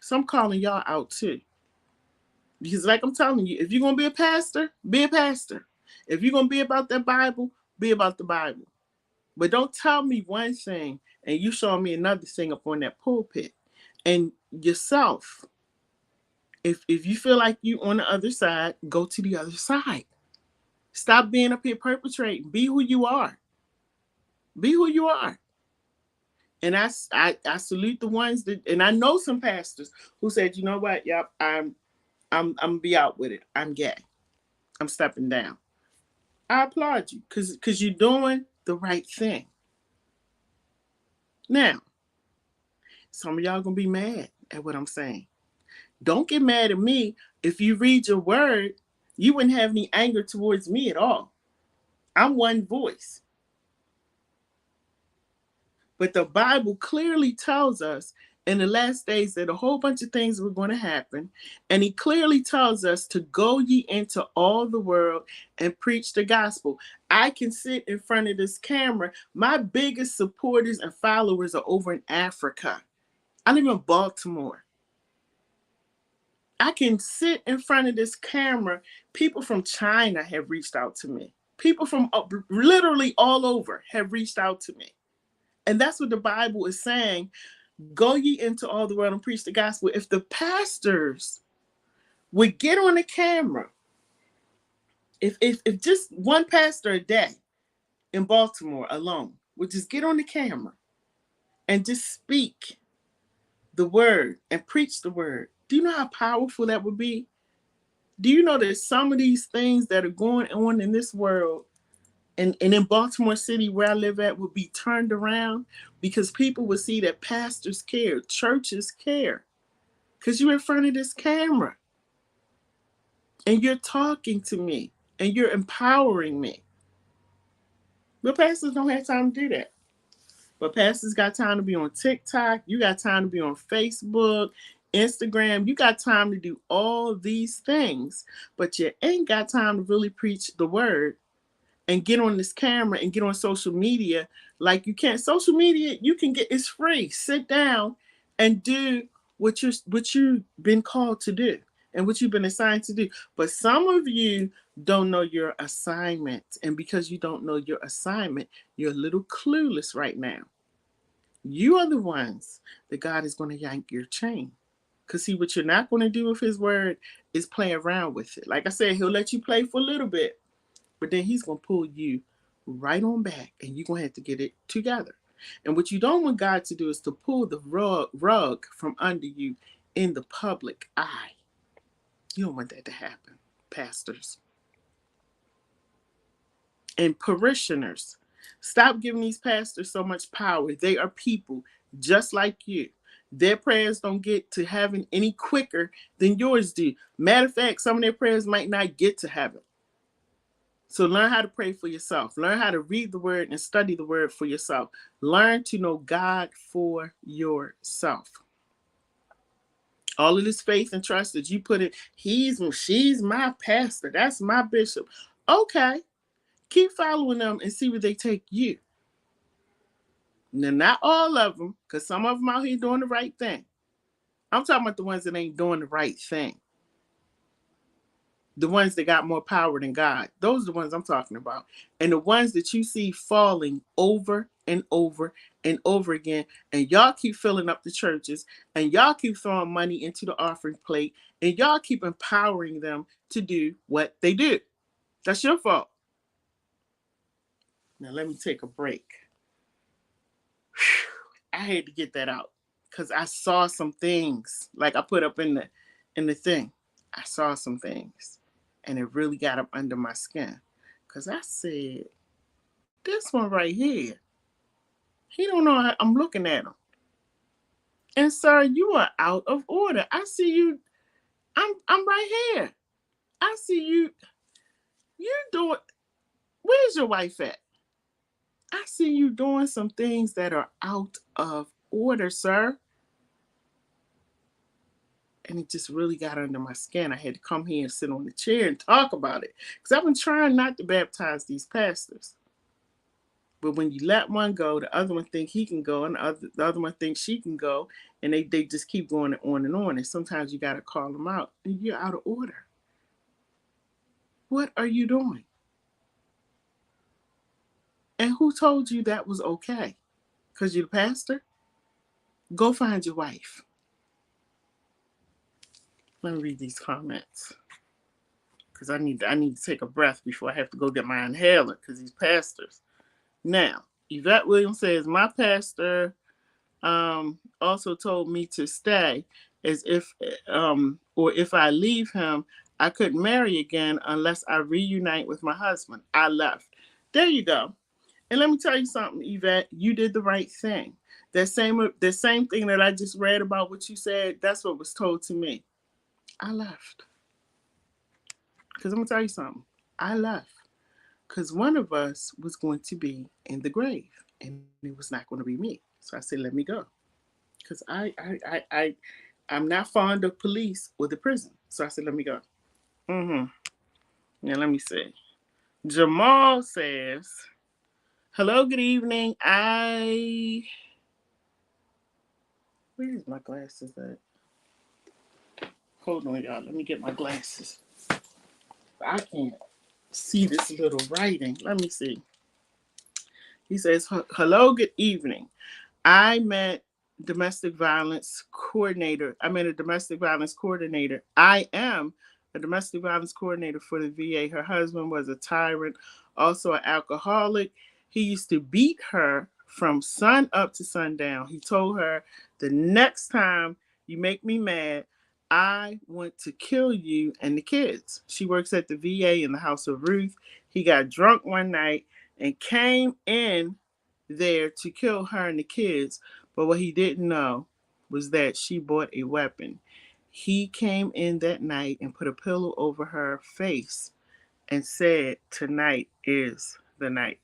So I'm calling y'all out too. Because like I'm telling you, if you're going to be a pastor, be a pastor. If you're going to be about the Bible, be about the Bible. But don't tell me one thing and you show me another thing up on that pulpit. And yourself, if you feel like you on the other side, go to the other side. Stop being up here perpetrating. Be who you are. Be who you are. And I salute the ones that, and I know some pastors who said, you know what, yep, I'm gonna be out with it. I'm gay. I'm stepping down. I applaud you because you're doing the right thing. Now, some of y'all gonna be mad at what I'm saying. Don't get mad at me. If you read your word, you wouldn't have any anger towards me at all. I'm one voice. But the Bible clearly tells us in the last days that a whole bunch of things were going to happen. And he clearly tells us to go ye into all the world and preach the gospel. I can sit in front of this camera. My biggest supporters and followers are over in Africa. I live in Baltimore. I can sit in front of this camera. People from China have reached out to me. People from literally all over have reached out to me. And that's what the Bible is saying. Go ye into all the world and preach the gospel. If the pastors would get on the camera, if just one pastor a day in Baltimore alone would just get on the camera and just speak the word and preach the word, do you know how powerful that would be? Do you know that some of these things that are going on in this world and in Baltimore City where I live at would be turned around because people would see that pastors care, churches care, because you're in front of this camera and you're talking to me and you're empowering me. But pastors don't have time to do that. But pastors got time to be on TikTok. You got time to be on Facebook, Instagram. You got time to do all these things. But you ain't got time to really preach the word and get on this camera and get on social media like you can. Social media, you can get, it's free. Sit down and do what you've been called to do and what you've been assigned to do. But some of you don't know your assignment. And because you don't know your assignment, you're a little clueless right now. You are the ones that God is going to yank your chain. Because see, what you're not going to do with his word is play around with it. Like I said, he'll let you play for a little bit, but then he's going to pull you right on back and you're going to have to get it together. And what you don't want God to do is to pull the rug from under you in the public eye. You don't want that to happen, pastors and parishioners. Stop giving these pastors so much power. They are people just like you. Their prayers don't get to heaven any quicker than yours do. Matter of fact, some of their prayers might not get to heaven. So learn how to pray for yourself. Learn how to read the word and study the word for yourself. Learn to know God for yourself. All of this faith and trust that you put in, she's my pastor. That's my bishop. Okay. Keep following them and see where they take you. Now, not all of them, because some of them out here doing the right thing. I'm talking about the ones that ain't doing the right thing. The ones that got more power than God. Those are the ones I'm talking about. And the ones that you see falling over and over and over again. And y'all keep filling up the churches. And y'all keep throwing money into the offering plate. And y'all keep empowering them to do what they do. That's your fault. Now let me take a break. I had to get that out. Because I saw some things. Like I put up in the thing. I saw some things. And it really got up under my skin. Because I said, this one right here, he don't know how I'm looking at him. And sir, you are out of order. I see you. I'm right here. I see you. You doing. Where's your wife at? I see you doing some things that are out of order, sir. And it just really got under my skin. I had to come here and sit on the chair and talk about it. Because I've been trying not to baptize these pastors. But when you let one go, the other one think he can go, and the other one thinks she can go, and they just keep going on and on. And sometimes you got to call them out, and you're out of order. What are you doing? And who told you that was okay? Because you're the pastor? Go find your wife. Let me read these comments. Because I need to take a breath before I have to go get my inhaler, because these pastors. Now, Yvette Williams says, my pastor also told me to stay, as if or if I leave him, I couldn't marry again unless I reunite with my husband. I left. There you go. And let me tell you something, Yvette, you did the right thing. The same thing that I just read about what you said, that's what was told to me. I left. Because I'm going to tell you something. I left. Because one of us was going to be in the grave, and it was not going to be me. So I said, let me go. Because I'm not fond of police or the prison. So I said, let me go. Now, let me see. Jamal says, hello, good evening. Where's my glasses at? Hold on, y'all. Let me get my glasses. I can't see this little writing. Let me see. He says, "Hello, good evening. I met domestic violence coordinator. I met a domestic violence coordinator. I am a domestic violence coordinator for the VA. Her husband was a tyrant, also an alcoholic. He used to beat her from sun up to sundown. He told her, the next time you make me mad, I want to kill you and the kids. She works at the VA in the House of Ruth. He got drunk one night and came in there to kill her and the kids, but what he didn't know was that she bought a weapon. He came in that night and put a pillow over her face and said, tonight is the night.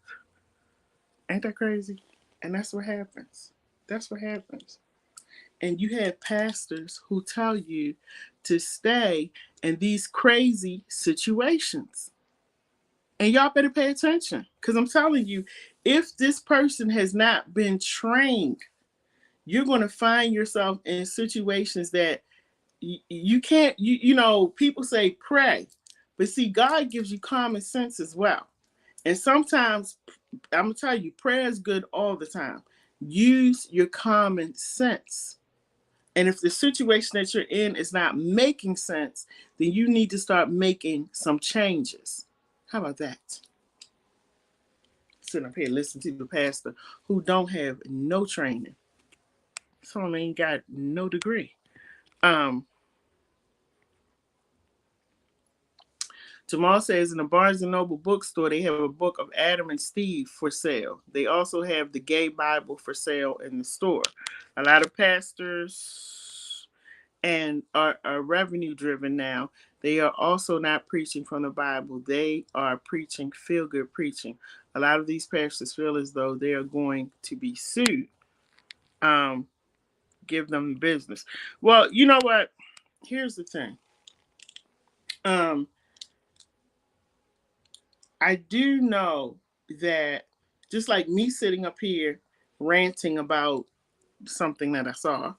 Ain't that crazy? And that's what happens. That's what happens. And you have pastors who tell you to stay in these crazy situations. And y'all better pay attention, because I'm telling you, if this person has not been trained, you're going to find yourself in situations that you can't, people say pray. But see, God gives you common sense as well. And sometimes, I'm going to tell you, prayer is good all the time. Use your common sense. And if the situation that you're in is not making sense, then you need to start making some changes. How about that? Sitting up here listening to the pastor who don't have no training. Some ain't got no degree. Um, Jamal says in the Barnes and Noble bookstore, they have a book of Adam and Steve for sale. They also have the Gay Bible for sale in the store. A lot of pastors and are revenue driven now. They are also not preaching from the Bible. They are preaching feel good preaching. A lot of these pastors feel as though they are going to be sued. Give them business. Well, you know what? Here's the thing. I do know that just like me sitting up here ranting about something that I saw,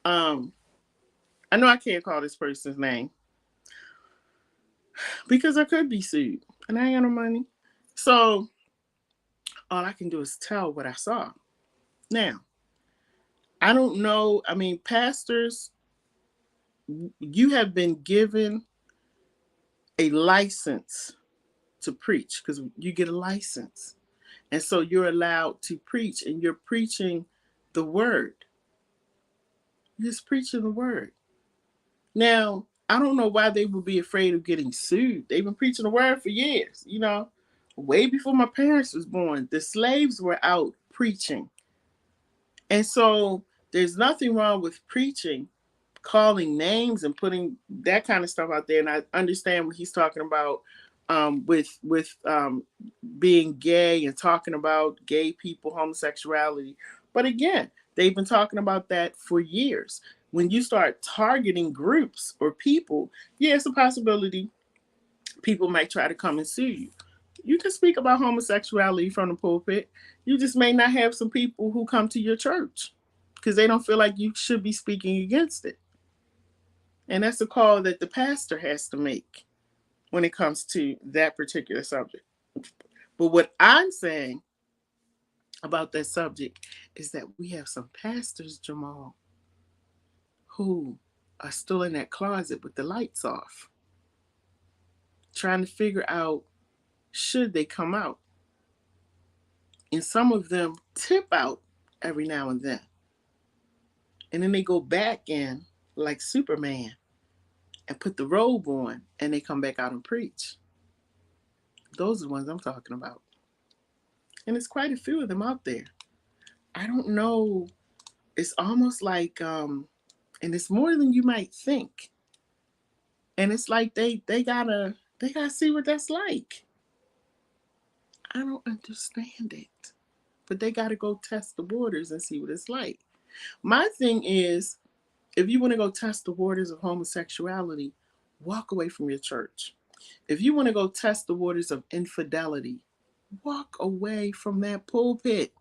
I know I can't call this person's name because I could be sued and I ain't got no money. So all I can do is tell what I saw. Now, I don't know. I mean, pastors, you have been given a license to preach because you get a license. And so you're allowed to preach and you're preaching the word. You're just preaching the word. Now, I don't know why they would be afraid of getting sued. They've been preaching the word for years, way before my parents was born. The slaves were out preaching. And so there's nothing wrong with preaching, calling names and putting that kind of stuff out there. And I understand what he's talking about with being gay and talking about gay people, homosexuality. But again, they've been talking about that for years. When you start targeting groups or people, yeah, it's a possibility people might try to come and sue you. You can speak about homosexuality from the pulpit. You just may not have some people who come to your church because they don't feel like you should be speaking against it. And that's a call that the pastor has to make when it comes to that particular subject. But what I'm saying about that subject is that we have some pastors, Jamal, who are still in that closet with the lights off, trying to figure out should they come out. And some of them tip out every now and then. And then they go back in like Superman and put the robe on and they come back out and preach. Those are the ones I'm talking about. And there's quite a few of them out there. I don't know. It's almost like, and it's more than you might think. And it's like they gotta see what that's like. I don't understand it. But they gotta go test the waters and see what it's like. My thing is, if you want to go test the waters of homosexuality, walk away from your church. If you want to go test the waters of infidelity, walk away from that pulpit.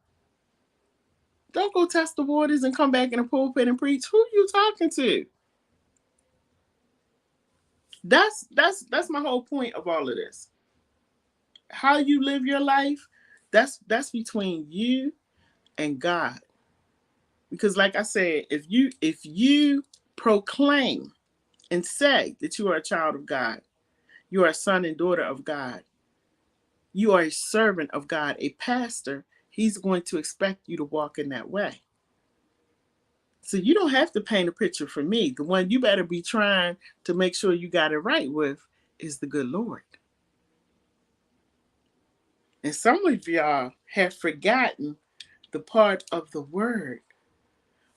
Don't go test the waters and come back in the pulpit and preach. Who are you talking to? That's my whole point of all of this. How you live your life, that's between you and God. Because like I said, if you proclaim and say that you are a child of God, you are a son and daughter of God, you are a servant of God, a pastor, he's going to expect you to walk in that way. So you don't have to paint a picture for me. The one you better be trying to make sure you got it right with is the good Lord. And some of y'all have forgotten the part of the word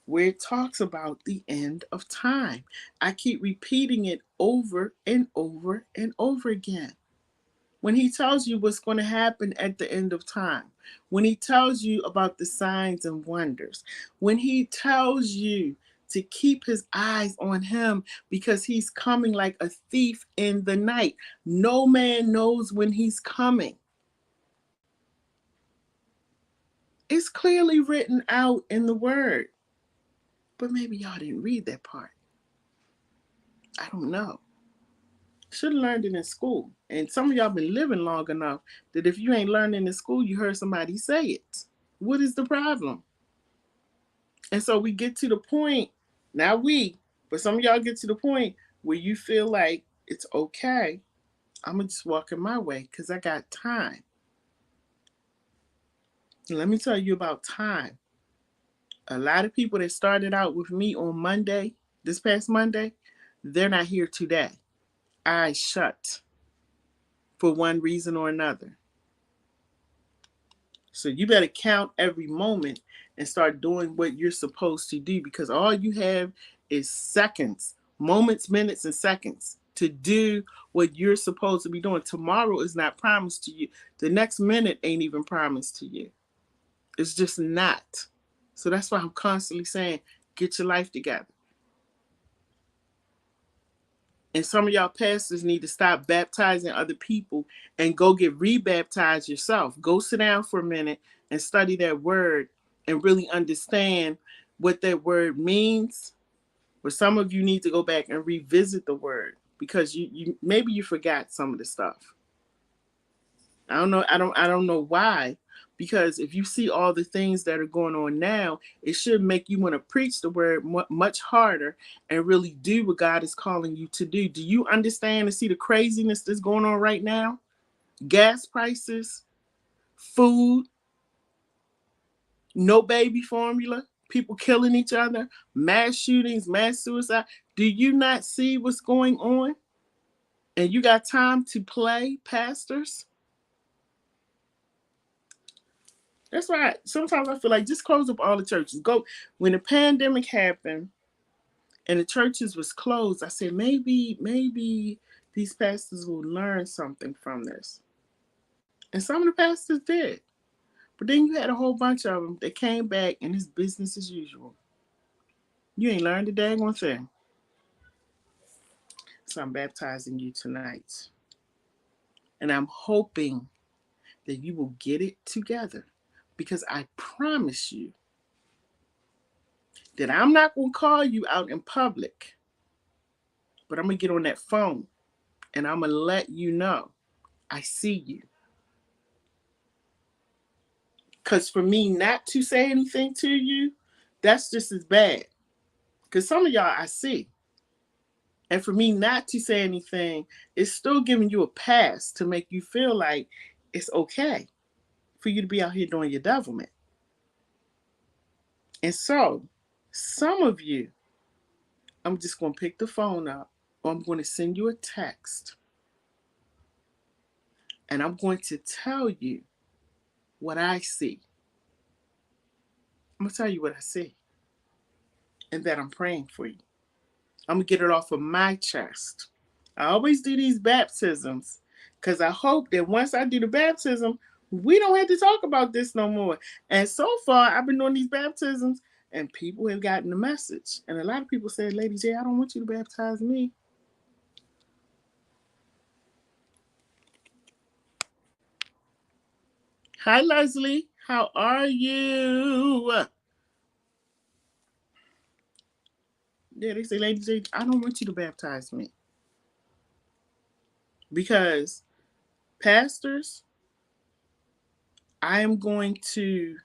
where it talks about the end of time. I keep repeating it over and over and over again. When he tells you what's going to happen at the end of time, when he tells you about the signs and wonders, when he tells you to keep his eyes on him because he's coming like a thief in the night. No man knows when he's coming. It's clearly written out in the word. But maybe y'all didn't read that part. I don't know. Should have learned it in school. And some of y'all been living long enough that if you ain't learning in school, you heard somebody say it. What is the problem? And so we get to the point, not we, but some of y'all get to the point where you feel like it's okay. I'm going to just walk in my way because I got time. And let me tell you about time. A lot of people that started out with me on Monday, this past Monday, they're not here today. Eyes shut for one reason or another. So you better count every moment and start doing what you're supposed to do because all you have is seconds, moments, minutes, and seconds to do what you're supposed to be doing. Tomorrow is not promised to you. The next minute ain't even promised to you. It's just not. So that's why I'm constantly saying, get your life together. And some of y'all pastors need to stop baptizing other people and go get rebaptized yourself. Go sit down for a minute and study that word and really understand what that word means. But some of you need to go back and revisit the word because you maybe you forgot some of the stuff. I don't know. I don't know why. Because if you see all the things that are going on now, it should make you want to preach the word much harder and really do what God is calling you to do. Do you understand and see the craziness that's going on right now? Gas prices, food, no baby formula, people killing each other, mass shootings, mass suicide. Do you not see what's going on? And you got time to play, pastors? That's why sometimes I feel like just close up all the churches. Go when the pandemic happened and the churches was closed. I said maybe these pastors will learn something from this, and some of the pastors did. But then you had a whole bunch of them that came back and it's business as usual. You ain't learned a dang one thing. So I'm baptizing you tonight, and I'm hoping that you will get it together, because I promise you that I'm not gonna call you out in public. But I'm going to get on that phone and I'm going to let you know I see you. Because for me not to say anything to you, that's just as bad. Because some of y'all I see. And for me not to say anything, it's still giving you a pass to make you feel like it's okay for you to be out here doing your devilment. And so, some of you, I'm just going to pick the phone up or I'm going to send you a text and I'm going to tell you what I see. I'm going to tell you what I see and that I'm praying for you. I'm going to get it off of my chest. I always do these baptisms because I hope that once I do the baptism, we don't have to talk about this no more. And so far, I've been doing these baptisms and people have gotten the message. And a lot of people said, Lady J, I don't want you to baptize me. Hi, Leslie. How are you? Yeah, they say, Lady J, I don't want you to baptize me. Because, pastors, I am going to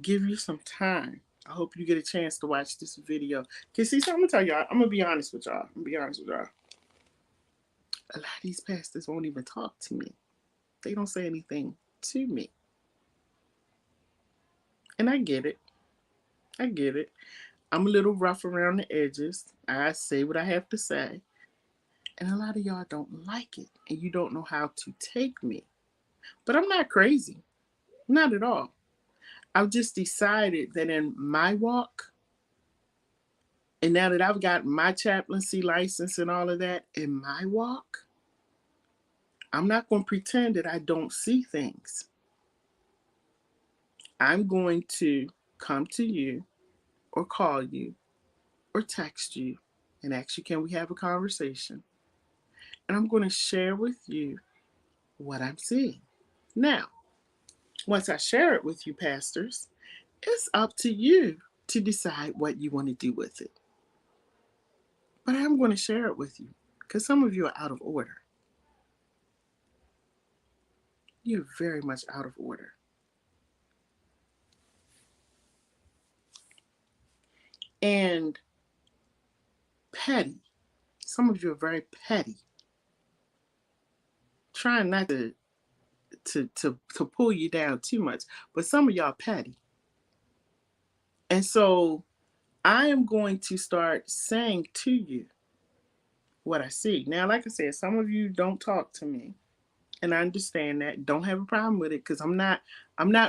give you some time. I hope you get a chance to watch this video. Cause see, so I'm gonna tell y'all, I'm gonna be honest with y'all. A lot of these pastors won't even talk to me. They don't say anything to me. And I get it. I get it. I'm a little rough around the edges. I say what I have to say. And a lot of y'all don't like it. And you don't know how to take me. But I'm not crazy. Not at all. I've just decided that in my walk, and now that I've got my chaplaincy license and all of that, in my walk, I'm not going to pretend that I don't see things. I'm going to come to you or call you or text you and ask you, can we have a conversation? And I'm going to share with you what I'm seeing. Now, once I share it with you, pastors, it's up to you to decide what you want to do with it. But I'm going to share it with you because some of you are out of order. You're very much out of order. And petty. Some of you are very petty. Trying not to pull you down too much, but some of y'all petty. And so I am going to start saying to you what I see. Now, like I said, some of you don't talk to me, and I understand that. Don't have a problem with it because I'm not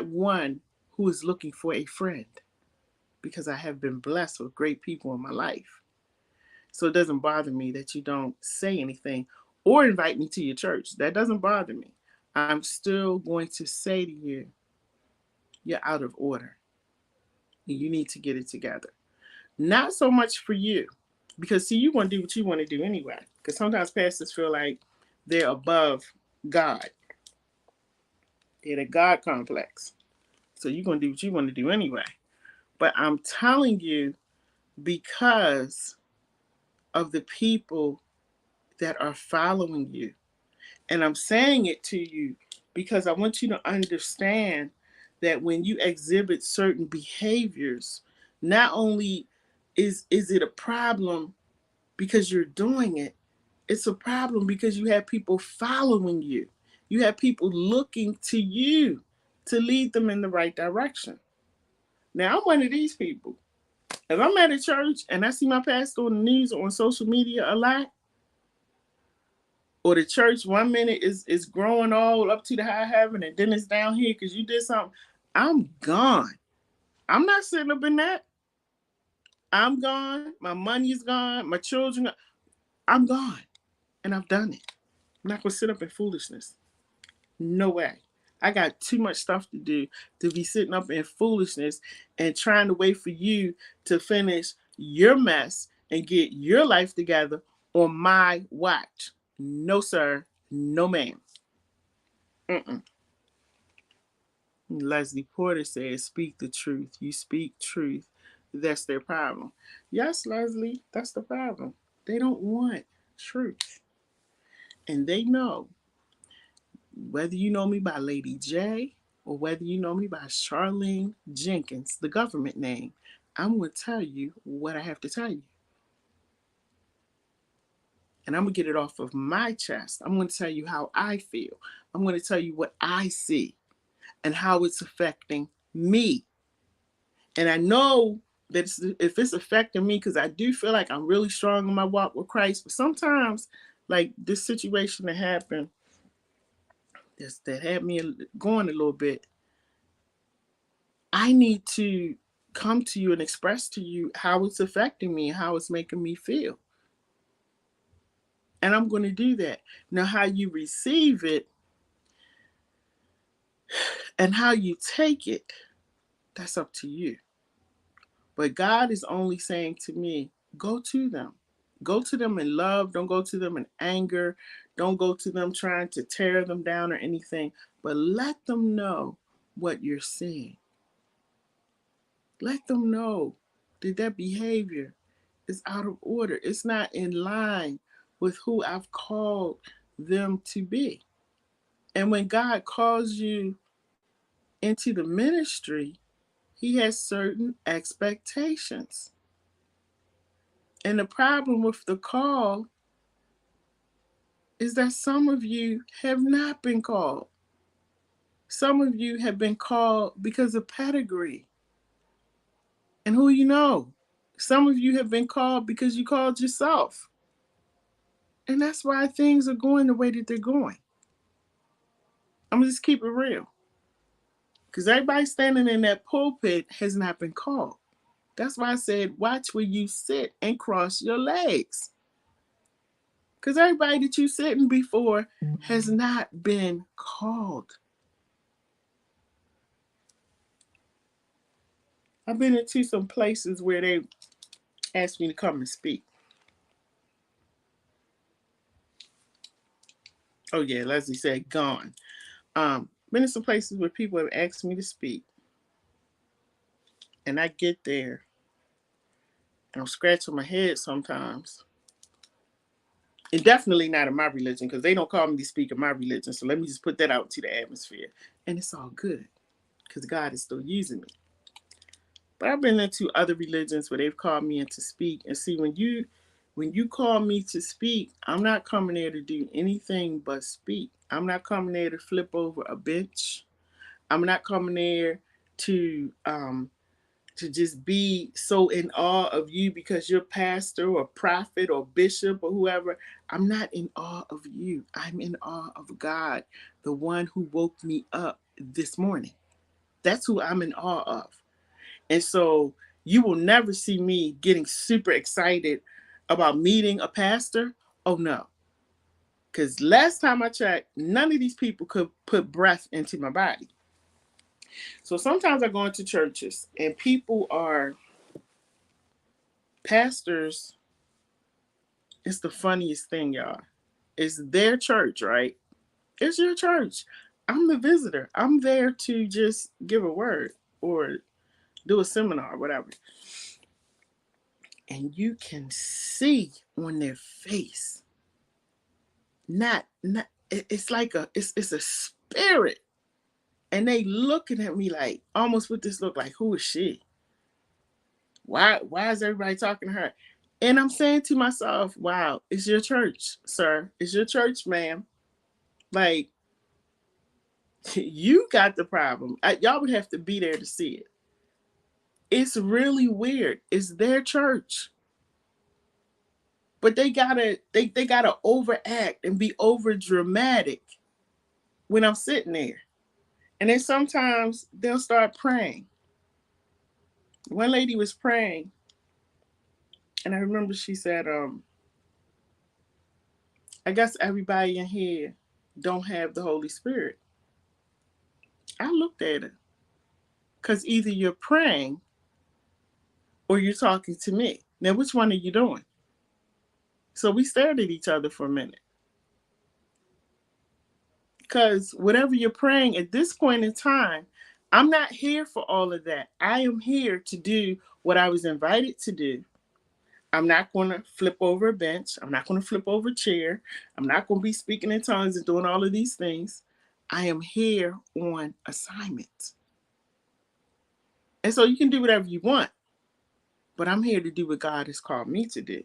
one who is looking for a friend because I have been blessed with great people in my life. So it doesn't bother me that you don't say anything or invite me to your church. That doesn't bother me. I'm still going to say to you, you're out of order. You need to get it together. Not so much for you, because see, you want to do what you want to do anyway. Because sometimes pastors feel like they're above God. They're the God complex. So you're going to do what you want to do anyway. But I'm telling you, because of the people that are following you. And I'm saying it to you because I want you to understand that when you exhibit certain behaviors, not only is it a problem because you're doing it, it's a problem because you have people following you. You have people looking to you to lead them in the right direction. Now, I'm one of these people. If I'm at a church and I see my pastor on the news or on social media a lot, or the church 1 minute is growing all up to the high heaven and then it's down here because you did something, I'm gone. I'm not sitting up in that. I'm gone. My money is gone. My children, I'm gone. And I've done it. I'm not going to sit up in foolishness. No way. I got too much stuff to do to be sitting up in foolishness and trying to wait for you to finish your mess and get your life together on my watch. No, sir. No, ma'am. Mm-mm. Leslie Porter says, speak the truth. You speak truth. That's their problem. Yes, Leslie, that's the problem. They don't want truth. And they know, whether you know me by Lady J or whether you know me by Charlene Jenkins, the government name, I'm going to tell you what I have to tell you. And I'm going to get it off of my chest. I'm going to tell you how I feel. I'm going to tell you what I see and how it's affecting me. And I know that if it's affecting me, because I do feel like I'm really strong in my walk with Christ, but sometimes, like this situation that happened, that had me going a little bit, I need to come to you and express to you how it's affecting me, how it's making me feel. And I'm going to do that. Now, how you receive it and how you take it, that's up to you. But God is only saying to me, go to them. Go to them in love. Don't go to them in anger. Don't go to them trying to tear them down or anything. But let them know what you're seeing. Let them know that that behavior is out of order. It's not in line with who I've called them to be. And when God calls you into the ministry, He has certain expectations. And the problem with the call is that some of you have not been called. Some of you have been called because of pedigree and who you know. Some of you have been called because you called yourself. And that's why things are going the way that they're going. I'm going to just keep it real. Because everybody standing in that pulpit has not been called. That's why I said, watch where you sit and cross your legs. Because everybody that you sitting before has not been called. I've been into some places where they asked me to come and speak. Oh yeah, Leslie said gone. Been in some places where people have asked me to speak, and I get there, and I'm scratching my head sometimes. And definitely not in my religion, because they don't call me to speak in my religion. So let me just put that out to the atmosphere, and it's all good, because God is still using me. But I've been into other religions where they've called me in to speak, and see when you call me to speak, I'm not coming there to do anything but speak. I'm not coming there to flip over a bench. I'm not coming there to just be so in awe of you because you're pastor or prophet or bishop or whoever. I'm not in awe of you. I'm in awe of God, the one who woke me up this morning. That's who I'm in awe of. And so you will never see me getting super excited about meeting a pastor. Oh no. Because last time I checked, none of these people could put breath into my body. So sometimes I go into churches and people are pastors. It's the funniest thing, y'all. It's their church, right? It's your church. I'm the visitor. I'm there to just give a word or do a seminar or whatever. And you can see on their face, not it's like it's a spirit. And they looking at me like almost with this look like, who is she? Why is everybody talking to her? And I'm saying to myself, wow, it's your church, sir. It's your church, ma'am. Like, you got the problem. Y'all would have to be there to see it. It's really weird. It's their church. But they gotta overact and be over dramatic when I'm sitting there. And then sometimes they'll start praying. One lady was praying, and I remember she said, I guess everybody in here don't have the Holy Spirit. I looked at her. Because either you're praying or you're talking to me. Now, which one are you doing? So we stared at each other for a minute. Because whatever you're praying at this point in time, I'm not here for all of that. I am here to do what I was invited to do. I'm not going to flip over a bench. I'm not going to flip over a chair. I'm not going to be speaking in tongues and doing all of these things. I am here on assignment. And so you can do whatever you want, but I'm here to do what God has called me to do.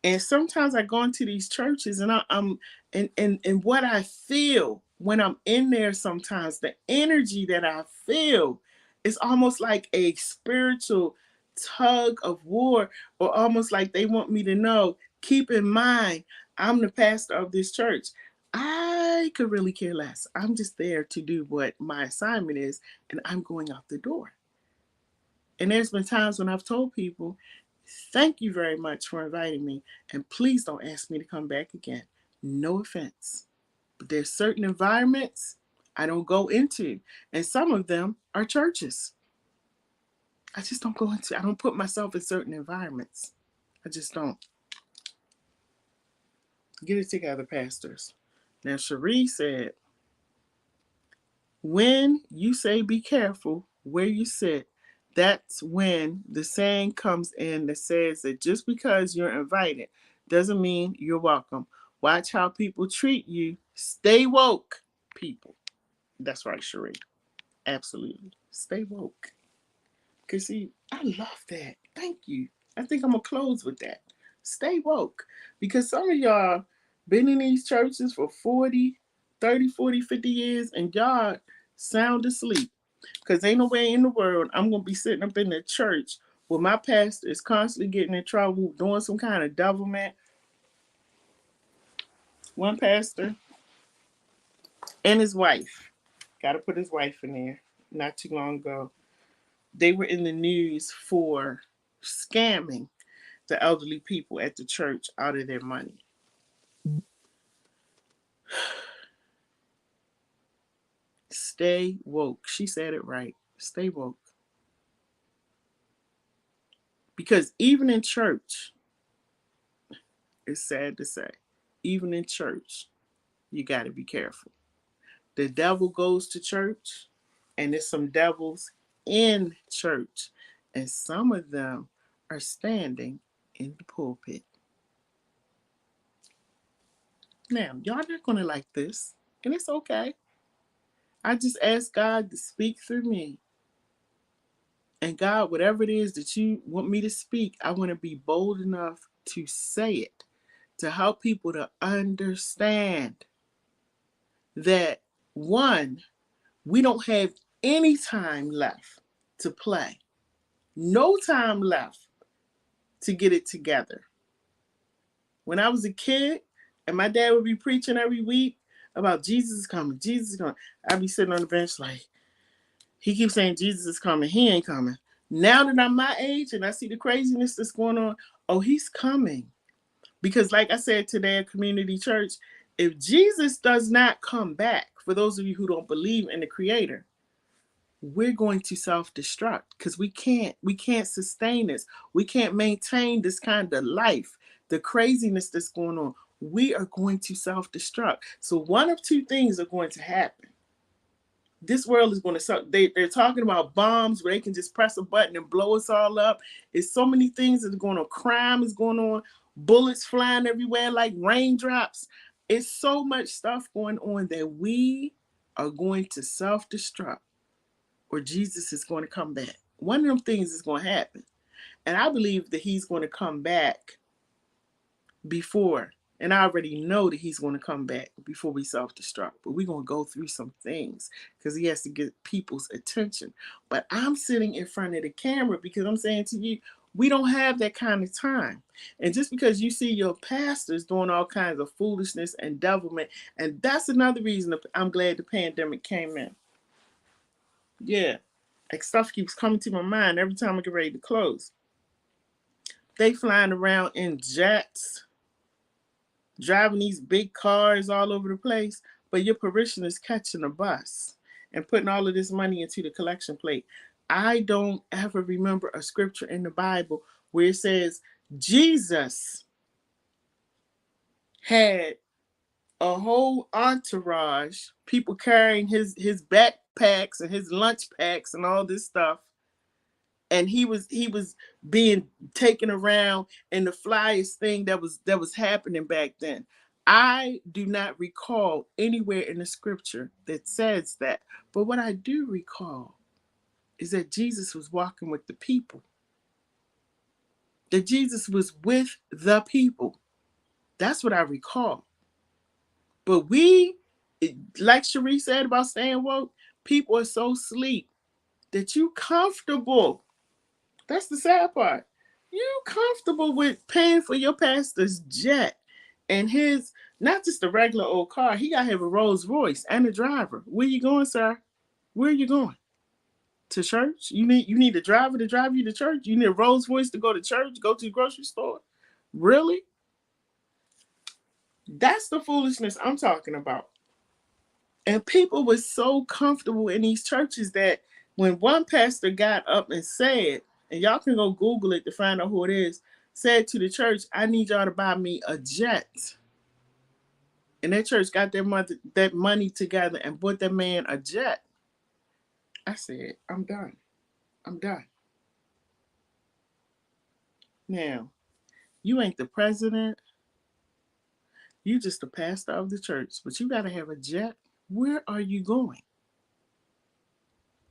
And sometimes I go into these churches and I'm and what I feel when I'm in there sometimes, the energy that I feel is almost like a spiritual tug of war, or almost like they want me to know, keep in mind, I'm the pastor of this church. I could really care less. I'm just there to do what my assignment is, and I'm going out the door. And there's been times when I've told people, thank you very much for inviting me, and please don't ask me to come back again. No offense. But there's certain environments I don't go into, and some of them are churches. I just don't go into, I don't put myself in certain environments. I just don't. Get it together, pastors. Now, Cherie said, when you say be careful where you sit, that's when the saying comes in that says that just because you're invited doesn't mean you're welcome. Watch how people treat you. Stay woke, people. That's right, Sheree. Absolutely. Stay woke. Because, see, I love that. Thank you. I think I'm going to close with that. Stay woke. Because some of y'all been in these churches for 40, 30, 40, 50 years, and y'all sound asleep. Because ain't no way in the world I'm going to be sitting up in the church where my pastor is constantly getting in trouble, doing some kind of devilment. One pastor and his wife, got to put his wife in there, not too long ago, they were in the news for scamming the elderly people at the church out of their money. Stay woke. She said it right. Stay woke. Because even in church, it's sad to say, even in church, you got to be careful. The devil goes to church, and there's some devils in church, and some of them are standing in the pulpit. Now, y'all not going to like this, and it's okay. I just ask God to speak through me. And God, whatever it is that you want me to speak, I want to be bold enough to say it, to help people to understand that, one, we don't have any time left to play, no time left to get it together. When I was a kid and my dad would be preaching every week about Jesus is coming, Jesus is coming, I'd be sitting on the bench like, he keeps saying Jesus is coming, he ain't coming. Now that I'm my age and I see the craziness that's going on, oh, he's coming. Because like I said today at Community Church, if Jesus does not come back, for those of you who don't believe in the Creator, we're going to self-destruct because we can't sustain this. We can't maintain this kind of life. The craziness that's going on, we are going to self-destruct. So one of two things are going to happen. This world is going to suck. They're talking about bombs where they can just press a button and blow us all up. It's so many things that are going on. Crime is going on. Bullets flying everywhere like raindrops. It's so much stuff going on that we are going to self-destruct or Jesus is going to come back. One of them things is going to happen. And I believe that he's going to come back before. And I already know that he's going to come back before we self-destruct. But we're going to go through some things because he has to get people's attention. But I'm sitting in front of the camera because I'm saying to you, we don't have that kind of time. And just because you see your pastors doing all kinds of foolishness and devilment, and that's another reason I'm glad the pandemic came in. Yeah, like stuff keeps coming to my mind every time I get ready to close. They flying around in jets, driving these big cars all over the place, but your parishioners catching a bus and putting all of this money into the collection plate. I don't ever remember a scripture in the Bible where it says Jesus had a whole entourage, people carrying his backpacks and his lunch packs and all this stuff, and he was being taken around in the flyest thing that was happening back then. I do not recall anywhere in the scripture that says that. But what I do recall is that Jesus was walking with the people. That Jesus was with the people. That's what I recall. But like Cherie said about staying woke, people are so asleep that you comfortable. That's the sad part. You comfortable with paying for your pastor's jet and his, not just a regular old car. He got to have a Rolls Royce and a driver. Where you going, sir? Where are you going? To church? You need a driver to drive you to church? You need a Rolls Royce to go to church, go to the grocery store? Really? That's the foolishness I'm talking about. And people were so comfortable in these churches that when one pastor got up and said, and y'all can go Google it to find out who it is, said to the church, I need y'all to buy me a jet. And that church got that money together and bought that man a jet. I said, I'm done. I'm done. Now, you ain't the president. You just the pastor of the church, but you got to have a jet. Where are you going?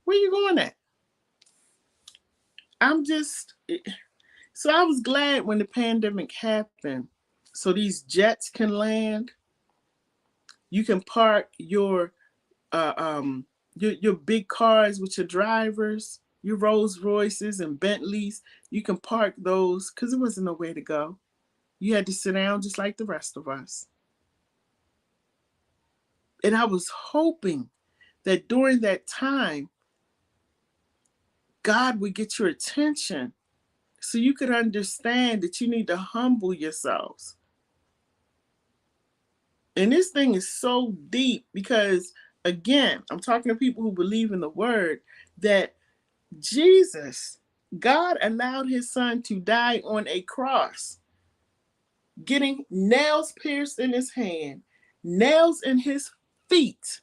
Where you going at? I'm just so I was glad when the pandemic happened. So these jets can land. You can park uh, um your big cars with your drivers, your Rolls Royces and Bentleys. You can park those because there wasn't nowhere to go. You had to sit down just like the rest of us. And I was hoping that during that time, God would get your attention so you could understand that you need to humble yourselves. And this thing is so deep because, again, I'm talking to people who believe in the word that Jesus, God allowed his son to die on a cross, getting nails pierced in his hand, nails in his feet,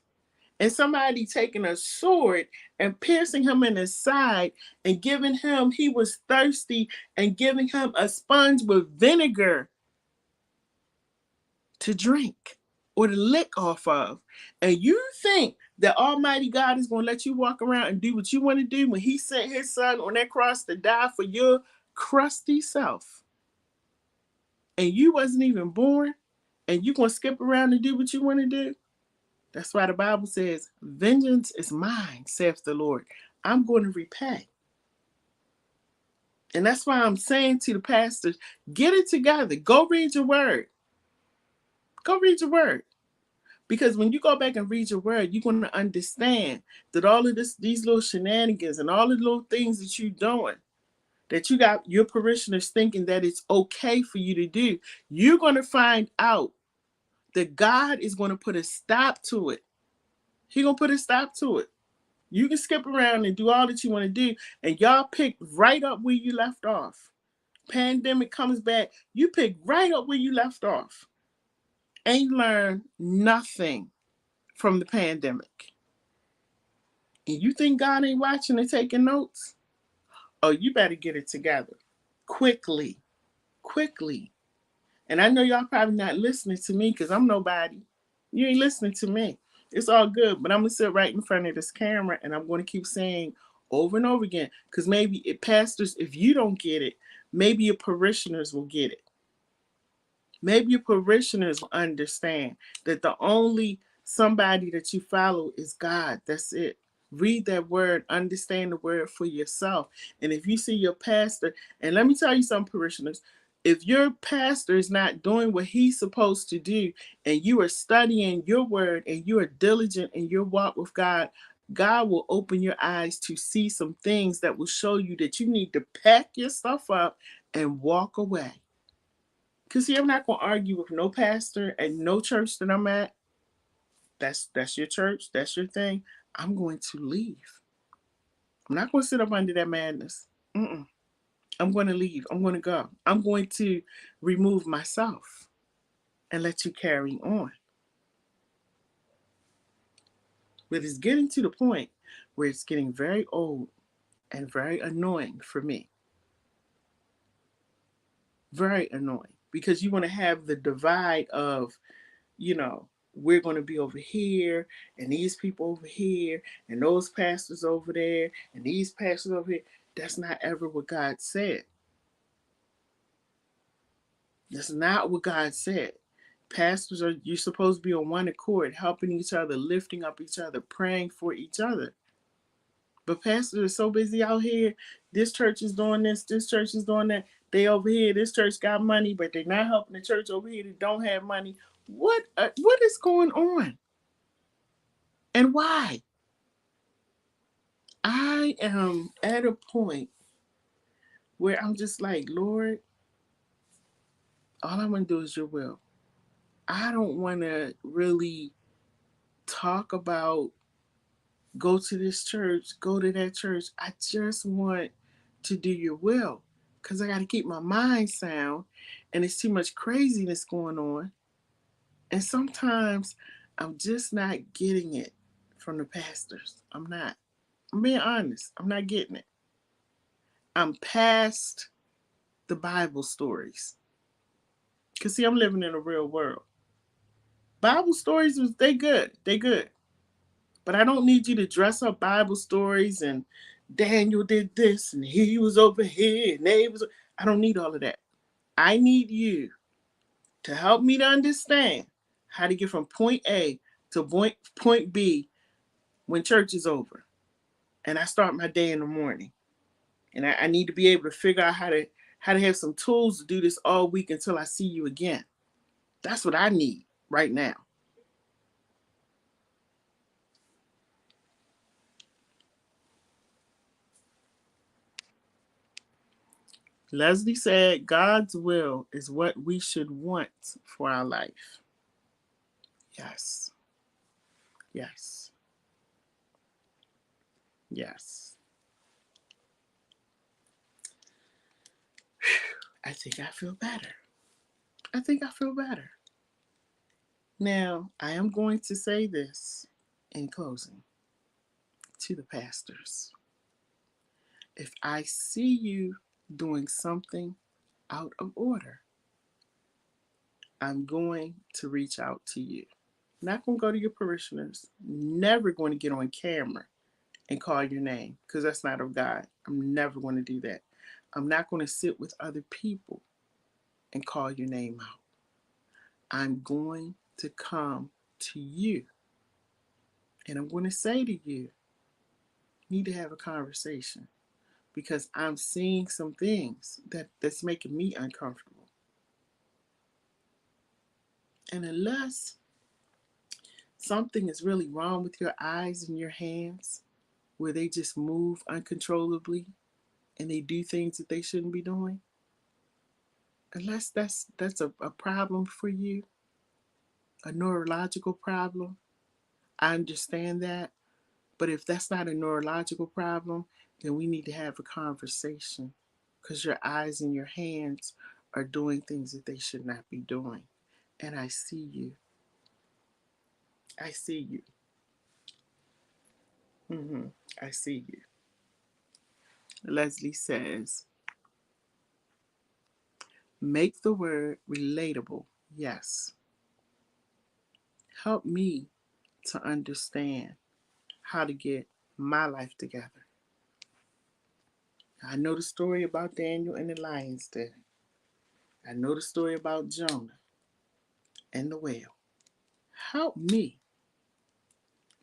and somebody taking a sword and piercing him in his side and giving him, he was thirsty, and giving him a sponge with vinegar to drink or to lick off of. And you think that Almighty God is going to let you walk around and do what you want to do when he sent his son on that cross to die for your crusty self, and you wasn't even born, and you going to skip around and do what you want to do? That's why the Bible says, vengeance is mine, saith the Lord. I'm going to repay. And that's why I'm saying to the pastors, get it together. Go read your word. Go read your word. Because when you go back and read your word, you're going to understand that all of these little shenanigans and all the little things that you're doing, that you got your parishioners thinking that it's okay for you to do, you're going to find out that God is going to put a stop to it. He's going to put a stop to it. You can skip around and do all that you want to do, and y'all pick right up where you left off. Pandemic comes back, you pick right up where you left off. Ain't learned nothing from the pandemic. And you think God ain't watching and taking notes? Oh, you better get it together. Quickly. Quickly. And I know y'all probably not listening to me because I'm nobody. You ain't listening to me. It's all good, but I'm going to sit right in front of this camera and I'm going to keep saying over and over again, because maybe pastors, if you don't get it, maybe your parishioners will get it. Maybe your parishioners will understand that the only somebody that you follow is God. That's it. Read that word, understand the word for yourself. And if you see your pastor, and let me tell you something, parishioners, if your pastor is not doing what he's supposed to do, and you are studying your word and you are diligent in your walk with God, God will open your eyes to see some things that will show you that you need to pack your stuff up and walk away. Because see, I'm not going to argue with no pastor at no church that I'm at. That's your church. That's your thing. I'm going to leave. I'm not going to sit up under that madness. Mm-mm. I'm going to leave. I'm going to go. I'm going to remove myself and let you carry on. But it's getting to the point where it's getting very old and very annoying for me. Very annoying. Because you want to have the divide of, we're going to be over here, and these people over here, and those pastors over there, and these pastors over here. That's not ever what God said. That's not what God said. Pastors are, you're supposed to be on one accord, helping each other, lifting up each other, praying for each other. But pastors are so busy out here. This church is doing this church is doing that. They over here, this church got money, but they're not helping the church over here that don't have money. What is going on? And why? I am at a point where I'm just like, Lord, all I want to do is your will. I don't want to really talk about go to this church, go to that church. I just want to do your will because I got to keep my mind sound, and it's too much craziness going on. And sometimes I'm just not getting it from the pastors. I'm not. I'm being honest. I'm not getting it. I'm past the Bible stories. Because, see, I'm living in a real world. Bible stories, they good. They good. But I don't need you to dress up Bible stories and Daniel did this and he was over here and they was. I don't need all of that. I need you to help me to understand how to get from point A to point B when church is over and I start my day in the morning. And I need to be able to figure out how to have some tools to do this all week until I see you again. That's what I need right now. Leslie said, God's will is what we should want for our life. Yes. Yes. Yes. I think I feel better. I think I feel better. Now, I am going to say this in closing to the pastors. If I see you doing something out of order, I'm going to reach out to you. Not going to go to your parishioners. Never going to get on camera and call your name because that's not of God. I'm never going to do that. I'm not going to sit with other people and call your name out. I'm going to come to you and I'm going to say to you, you need to have a conversation because I'm seeing some things that's making me uncomfortable. And unless something is really wrong with your eyes and your hands, where they just move uncontrollably and they do things that they shouldn't be doing, unless that's a problem for you, a neurological problem, I understand that. But if that's not a neurological problem, then we need to have a conversation because your eyes and your hands are doing things that they should not be doing. And I see you. I see you. Mm-hmm. I see you. Leslie says, make the word relatable. Yes. Help me to understand how to get my life together. I know the story about Daniel and the lion's den. I know the story about Jonah and the whale. Help me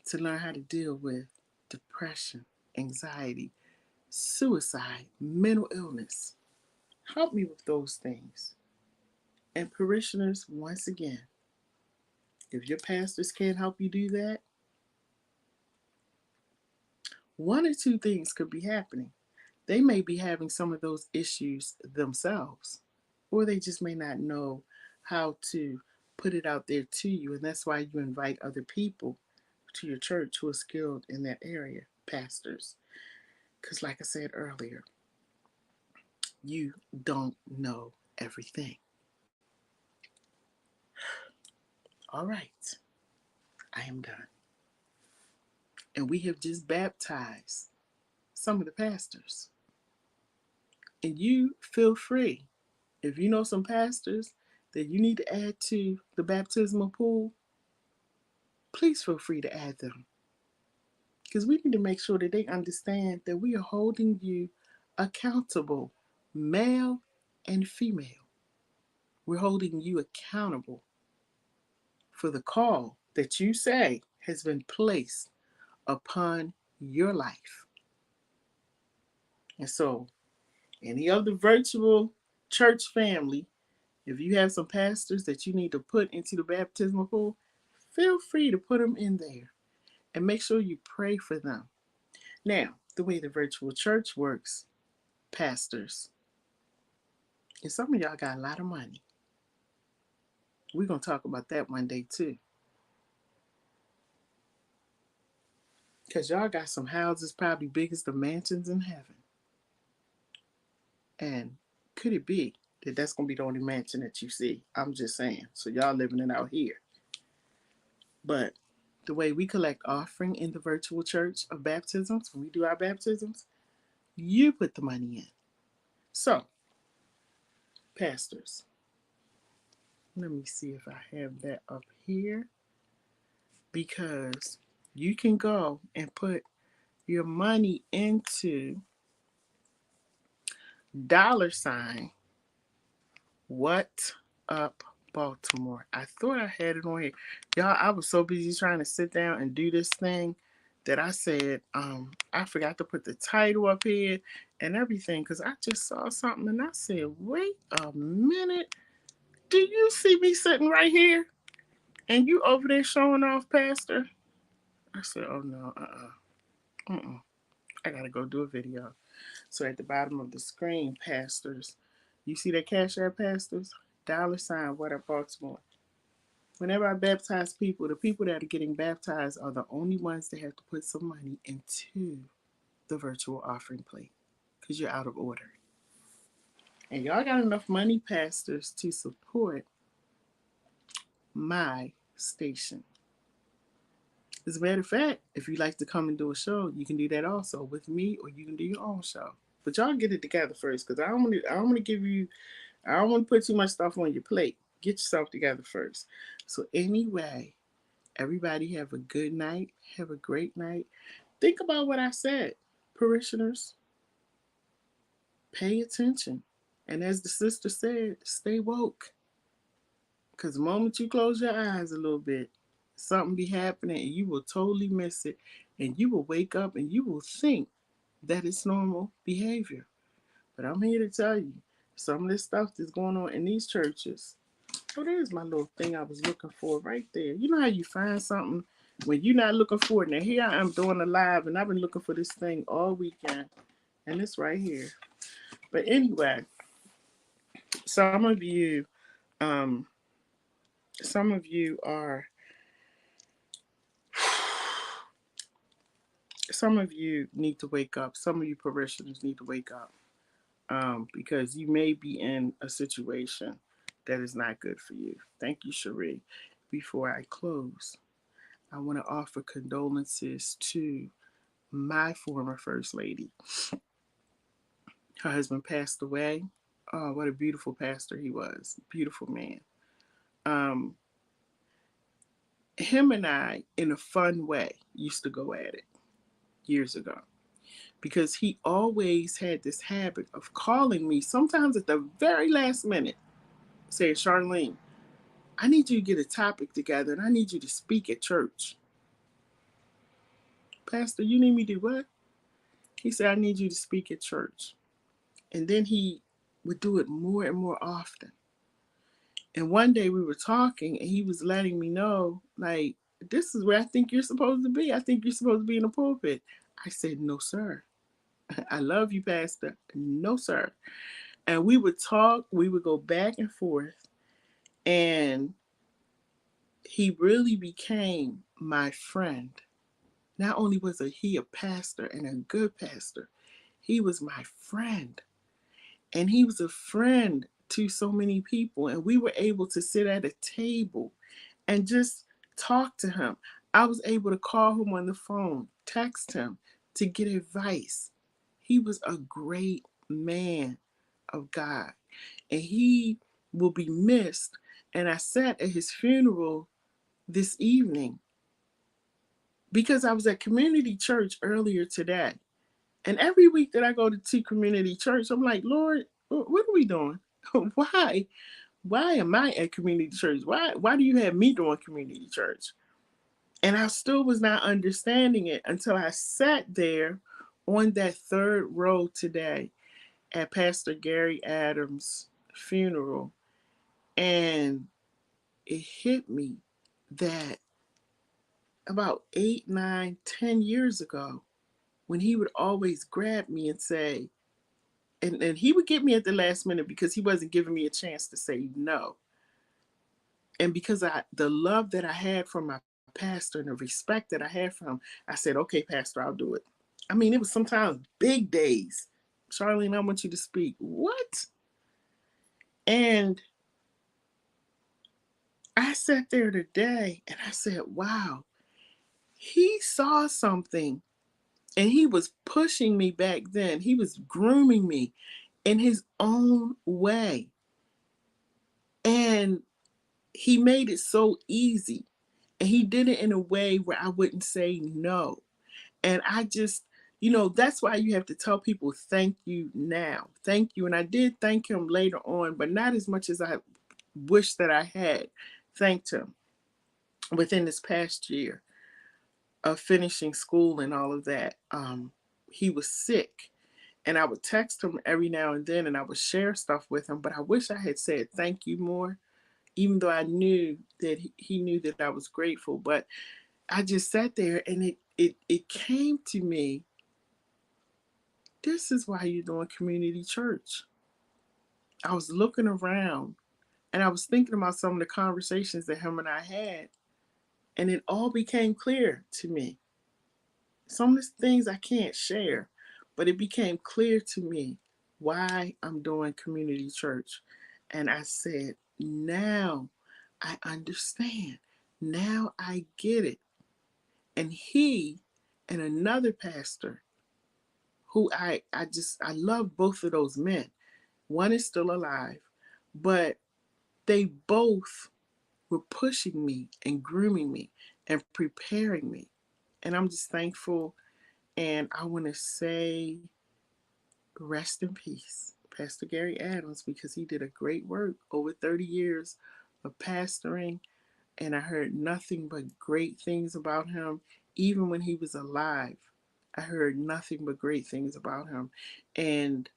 to learn how to deal with depression, anxiety, suicide, mental illness. Help me with those things. And parishioners, once again, if your pastors can't help you do that, one or two things could be happening. They may be having some of those issues themselves, or they just may not know how to put it out there to you. And that's why you invite other people to your church who are skilled in that area, pastors. Because, like I said earlier, you don't know everything. All right, I am done. And we have just baptized some of the pastors. And you feel free. If you know some pastors that you need to add to the baptismal pool, please feel free to add them. Because we need to make sure that they understand that we are holding you accountable, male and female. We're holding you accountable for the call that you say has been placed upon your life. And so, any other virtual church family, if you have some pastors that you need to put into the baptismal pool, feel free to put them in there and make sure you pray for them. Now, the way the virtual church works, pastors, and some of y'all got a lot of money. We're going to talk about that one day too. Because y'all got some houses probably big as the mansions in heaven. And could it be that that's going to be the only mansion that you see? I'm just saying. So y'all living it out here. But the way we collect offering in the virtual church of baptisms, when we do our baptisms, you put the money in. So, pastors, Let me see if I have that up here, because you can go and put your money into $ what up Baltimore. I thought I had it on here. Y'all, I was so busy trying to sit down and do this thing that I said, I forgot to put the title up here and everything, because I just saw something and I said, wait a minute. Do you see me sitting right here? And you over there showing off, Pastor? I said, oh no, I gotta go do a video. So at the bottom of the screen, pastors, you see that Cash App, pastors? $ what up Baltimore. Whenever I baptize people, the people that are getting baptized are the only ones that have to put some money into the virtual offering plate, because you're out of order. And y'all got enough money, pastors, to support my station. As a matter of fact, if you'd like to come and do a show, you can do that also with me, or you can do your own show. But y'all get it together first, because I don't want to give you, I don't want to put too much stuff on your plate. Get yourself together first. So anyway, everybody have a good night. Have a great night. Think about what I said, parishioners. Pay attention. And as the sister said, stay woke. Because the moment you close your eyes a little bit, something be happening and you will totally miss it. And you will wake up and you will think that it's normal behavior. But I'm here to tell you, some of this stuff that's going on in these churches. Oh, there's my little thing I was looking for right there. You know how you find something when you're not looking for it? Now, here I am doing a live, and I've been looking for this thing all weekend, and it's right here. But anyway, some of you, um, some of you are, some of you need to wake up. Some of you parishioners need to wake up, because you may be in a situation that is not good for you. Thank you, Cherie. Before I close, I want to offer condolences to my former First Lady. Her husband passed away. Oh, what a beautiful pastor he was. Beautiful man. Um, him and I, in a fun way, used to go at it years ago, because he always had this habit of calling me, sometimes at the very last minute, saying, Charlene, I need you to get a topic together and I need you to speak at church. Pastor, you need me to do what? He said, I need you to speak at church. And then he would do it more and more often. And one day we were talking and he was letting me know, like, this is where I think you're supposed to be. I think you're supposed to be in the pulpit. I said, no, sir. I love you, Pastor. No, sir. And we would talk, we would go back and forth. And he really became my friend. Not only was he a pastor and a good pastor, he was my friend. And he was a friend to so many people. And we were able to sit at a table and just talk to him. I was able to call him on the phone, text him to get advice. He was a great man of God. And he will be missed. And I sat at his funeral this evening because I was at community church earlier today. And every week that I go to community church, I'm like, Lord, what are we doing? Why? Why am I at community church? Why do you have me doing community church? And I still was not understanding it until I sat there on that third row today at Pastor Gary Adams' funeral. And it hit me that about 8, 9, 10 years ago, when he would always grab me and say, and he would get me at the last minute because he wasn't giving me a chance to say no. And because the love that I had from my pastor and the respect that I had for him, I said, okay, Pastor, I'll do it. I mean, it was sometimes big days. Charlene, I want you to speak. What? And I sat there today and I said, wow, he saw something and he was pushing me back then. He was grooming me in his own way. And he made it so easy. And he did it in a way where I wouldn't say no. And I just, that's why you have to tell people thank you now. Thank you. And I did thank him later on, but not as much as I wish that I had thanked him within this past year of finishing school and all of that. He was sick. And I would text him every now and then and I would share stuff with him. But I wish I had said thank you more, even though I knew that he knew that I was grateful. But I just sat there and it came to me, this is why you're doing community church. I was looking around and I was thinking about some of the conversations that him and I had, and it all became clear to me. Some of the things I can't share, but it became clear to me why I'm doing community church. And I said, now I understand. Now I get it. And he and another pastor who I love both of those men. One is still alive, but they both were pushing me and grooming me and preparing me. And I'm just thankful. And I want to say, rest in peace, Pastor Gary Adams, because he did a great work over 30 years of pastoring. And I heard nothing but great things about him, even when he was alive. I heard nothing but great things about him. And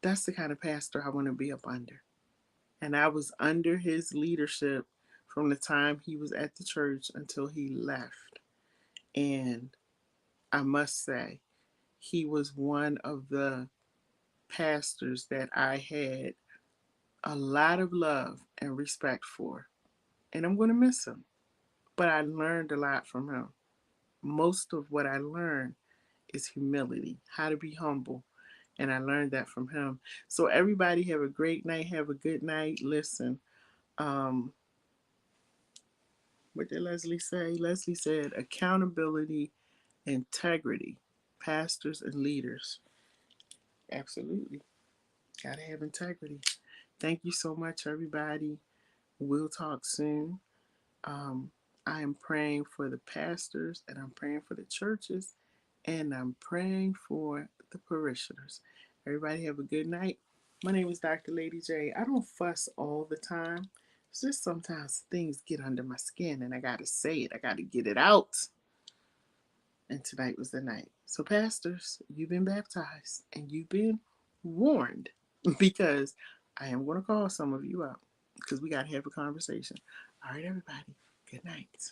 that's the kind of pastor I want to be up under. And I was under his leadership from the time he was at the church until he left. And I must say, he was one of the pastors that I had a lot of love and respect for. And I'm going to miss him. But I learned a lot from him. Most of what I learned is humility, how to be humble. And I learned that from him. So everybody have a great night. Have a good night. Listen, um, what did Leslie say? Leslie said accountability, integrity, pastors and leaders. Absolutely. Gotta have integrity. Thank you so much, everybody. We'll talk soon. Um, I am praying for the pastors and I'm praying for the churches and I'm praying for the parishioners. Everybody have a good night. My name is Dr. Lady J. I don't fuss all the time. It's just sometimes things get under my skin and I got to say it. I got to get it out. And tonight was the night. So, pastors, you've been baptized and you've been warned because I am going to call some of you out because we got to have a conversation. All right, everybody. Good night.